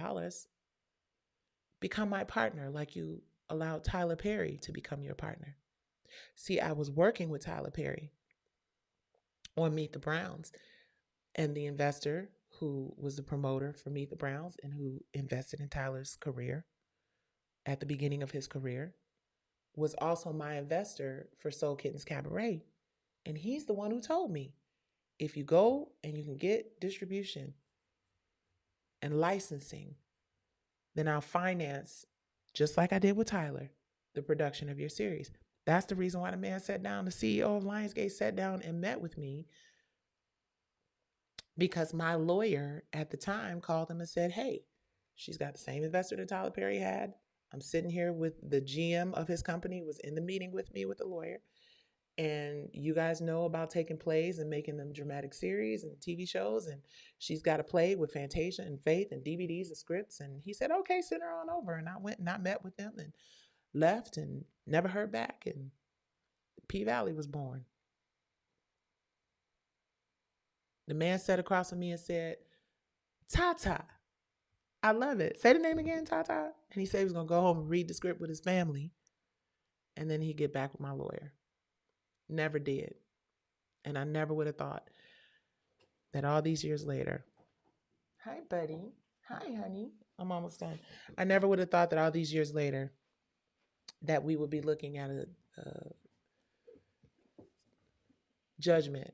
Become my partner like you allowed Tyler Perry to become your partner. See, I was working with Tyler Perry on Meet the Browns, and the investor who was the promoter for Meet the Browns and who invested in Tyler's career at the beginning of his career was also my investor for Soul Kittens Cabaret. And he's the one who told me, if you go and you can get distribution and licensing, then I'll finance, just like I did with Tyler, the production of your series. That's the reason why the man sat down, the CEO of Lionsgate sat down and met with me, because my lawyer at the time called him and said, hey, she's got the same investor that Tyler Perry had. I'm sitting here with the GM of his company, was in the meeting with me with the lawyer. And you guys know about taking plays and making them dramatic series and TV shows. And she's got a play with Fantasia and Faith and DVDs and scripts. And he said, okay, send her on over. And I went and I met with them and left and never heard back. And P-Valley was born. The man sat across from me and said, Tata, I love it. Say the name again, Tata. And he said he was going to go home and read the script with his family. And then he'd get back with my lawyer. Never did. And I never would have thought that all these years later, hi, buddy. Hi, honey. I'm almost done. I never would have thought that all these years later that we would be looking at a judgment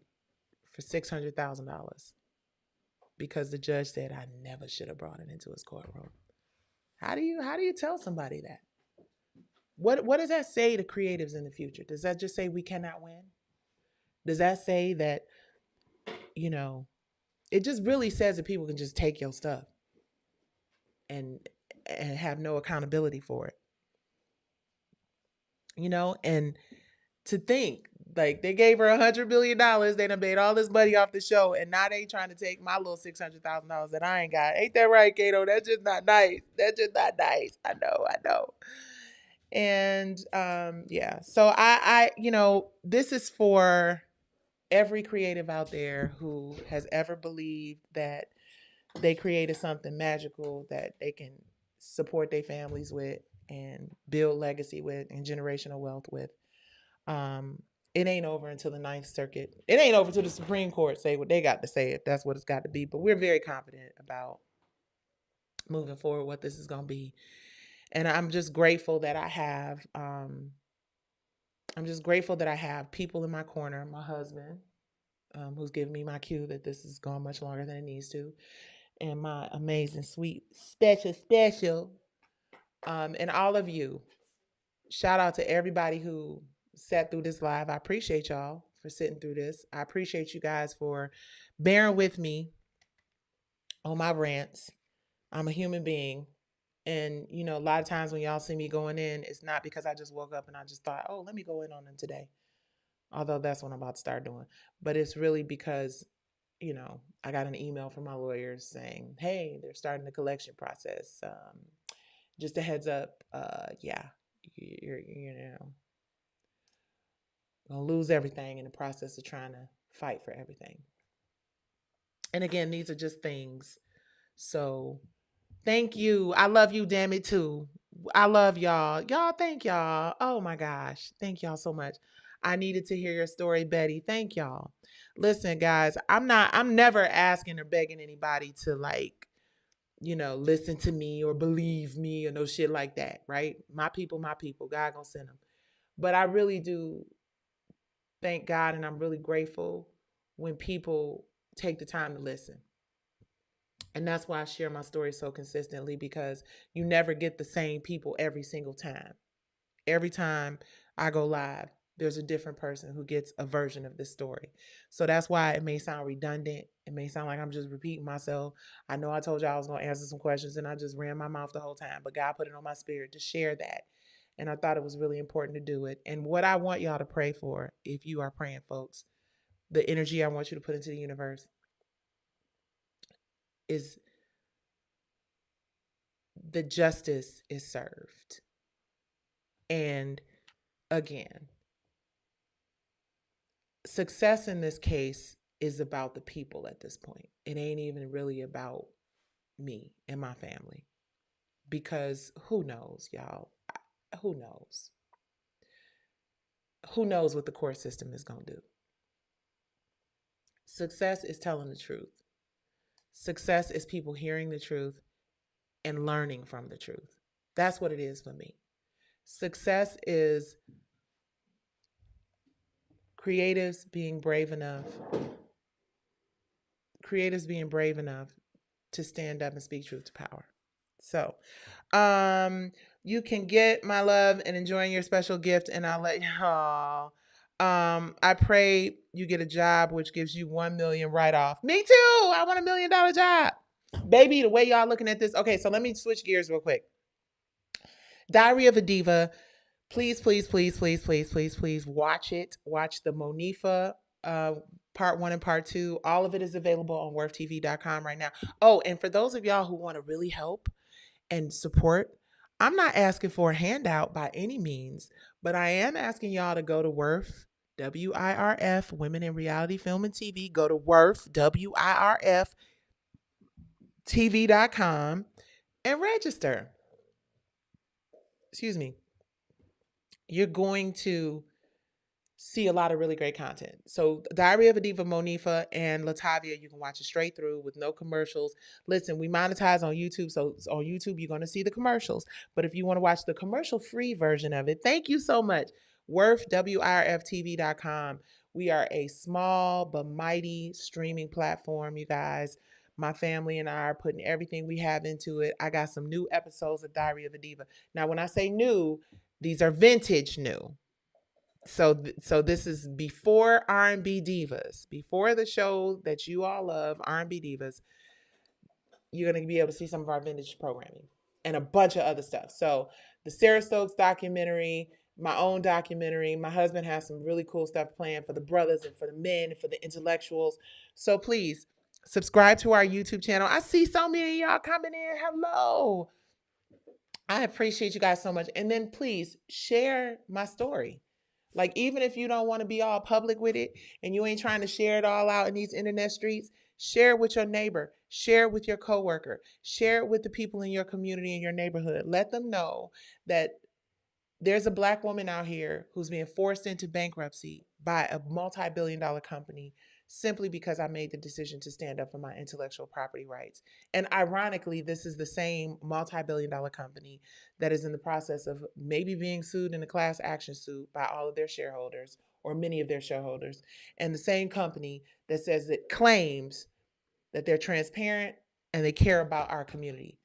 for $600,000 because the judge said I never should have brought it into his courtroom. How do you tell somebody that? What does that say to creatives in the future? Does that just say we cannot win? Does that say that, it just really says that people can just take your stuff and have no accountability for it. And to think, like, they gave her $100 million, they done made all this money off the show, and now they trying to take my little $600,000 that I ain't got. Ain't that right, Kato? That's just not nice. That's just not nice. I know. And yeah, so this is for every creative out there who has ever believed that they created something magical that they can support their families with and build legacy with and generational wealth with. It ain't over until the Ninth Circuit. It ain't over until the Supreme Court say what they got to say, if that's what it's got to be. But we're very confident about moving forward, what this is going to be. And I'm just grateful that I have people in my corner, my husband, who's giving me my cue that this is going much longer than it needs to, and my amazing, sweet, special, and all of you. Shout out to everybody who sat through this live. I appreciate y'all for sitting through this. I appreciate you guys for bearing with me on my rants. I'm a human being. And, a lot of times when y'all see me going in, it's not because I just woke up and I just thought, oh, let me go in on them today. Although that's what I'm about to start doing. But it's really because, I got an email from my lawyers saying, hey, they're starting the collection process. Just a heads up. Yeah, you're going to lose everything in the process of trying to fight for everything. And again, these are just things. So thank you. I love you, damn it, too. I love y'all. Y'all, thank y'all. Oh my gosh. Thank y'all so much. I needed to hear your story, Betty. Thank y'all. Listen, guys, I'm never asking or begging anybody to listen to me or believe me or no shit like that, right? My people, God gonna send them. But I really do thank God, and I'm really grateful when people take the time to listen. And that's why I share my story so consistently, because you never get the same people every single time. Every time I go live, there's a different person who gets a version of this story. So that's why it may sound redundant. It may sound like I'm just repeating myself. I know I told you I was going to answer some questions and I just ran my mouth the whole time, but God put it on my spirit to share that. And I thought it was really important to do it. And what I want y'all to pray for, if you are praying, folks, the energy I want you to put into the universe is the justice is served. And again, success in this case is about the people at this point. It ain't even really about me and my family. Because who knows, y'all? Who knows? Who knows what the court system is going to do? Success is telling the truth. Success is people hearing the truth and learning from the truth. That's what it is for me. Success is creatives being brave enough to stand up and speak truth to power. So, you can get my love and enjoying your special gift, and I'll let y'all. I pray you get a job which gives you 1 million right off. Me too. I want $1 million job, baby. The way y'all looking at this. Okay, so let me switch gears real quick. Diary of a Diva. Please, please, please, please, please, please, please watch it. Watch the Monifa part 1 and part 2. All of it is available on worthtv.com right now. Oh, and for those of y'all who want to really help and support, I'm not asking for a handout by any means, but I am asking y'all to go to Worth, WIRF, Women in Reality Film and TV. Go to Worth, WIRF, TV.com and register. Excuse me. You're going to see a lot of really great content. So Diary of a Diva, Monifa, and Latavia, you can watch it straight through with no commercials. Listen, we monetize on YouTube, so on YouTube you're going to see the commercials. But if you want to watch the commercial-free version of it, thank you so much. Worth, WIRFTV.com. We are a small but mighty streaming platform, you guys. My family and I are putting everything we have into it. I got some new episodes of Diary of a Diva. Now, when I say new, these are vintage new. So this is before R&B Divas, before the show that you all love, R&B Divas. You're going to be able to see some of our vintage programming and a bunch of other stuff. So the Sarah Stokes documentary, my own documentary. My husband has some really cool stuff planned for the brothers and for the men and for the intellectuals. So please subscribe to our YouTube channel. I see so many of y'all coming in. Hello. I appreciate you guys so much. And then please share my story. Like, even if you don't want to be all public with it and you ain't trying to share it all out in these internet streets, share it with your neighbor, share it with your coworker, share it with the people in your community and your neighborhood. Let them know that there's a Black woman out here who's being forced into bankruptcy by a multi-billion-dollar company simply because I made the decision to stand up for my intellectual property rights. And ironically, this is the same multi-billion-dollar company that is in the process of maybe being sued in a class action suit by all of their shareholders or many of their shareholders. And the same company that says that claims that they're transparent and they care about our community.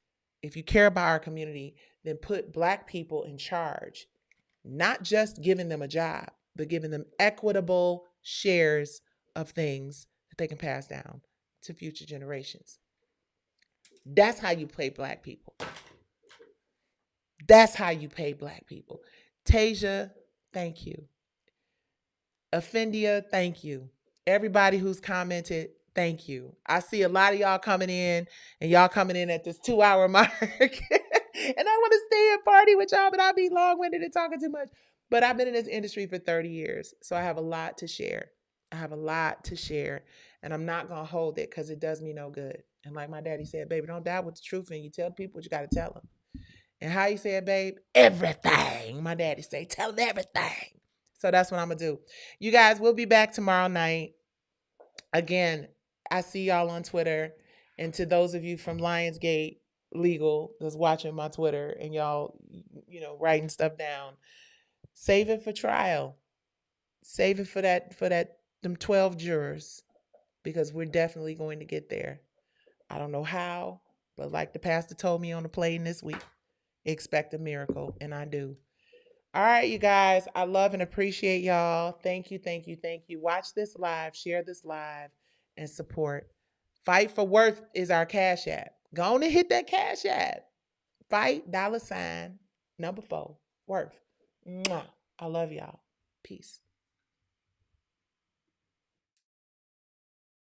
If you care about our community, then put Black people in charge, not just giving them a job, but giving them equitable shares of things that they can pass down to future generations. That's how you pay Black people. That's how you pay Black people. Tasia, thank you. Offendia, thank you. Everybody who's commented, thank you. I see a lot of y'all coming in, and y'all coming in at this 2-hour mark. And I want to stay and party with y'all, but I'll be long-winded and talking too much. But I've been in this industry for 30 years, so I have a lot to share. And I'm not going to hold it because it does me no good. And like my daddy said, baby, don't die with the truth, and you tell people what you got to tell them. And how you said, babe? Everything. My daddy say, tell them everything. So that's what I'm going to do. You guys, we'll be back tomorrow night. Again, I see y'all on Twitter. And to those of you from Lionsgate, legal that's watching my Twitter and y'all, writing stuff down. Save it for trial. Save it for them 12 jurors because we're definitely going to get there. I don't know how, but like the pastor told me on the plane this week, expect a miracle, and I do. All right, you guys, I love and appreciate y'all. Thank you, thank you, thank you. Watch this live, share this live, and support. Fight for Worth is our Cash App. Go on and hit that Cash App. Fight $4 number 4 Worth. Mwah. I love y'all. Peace.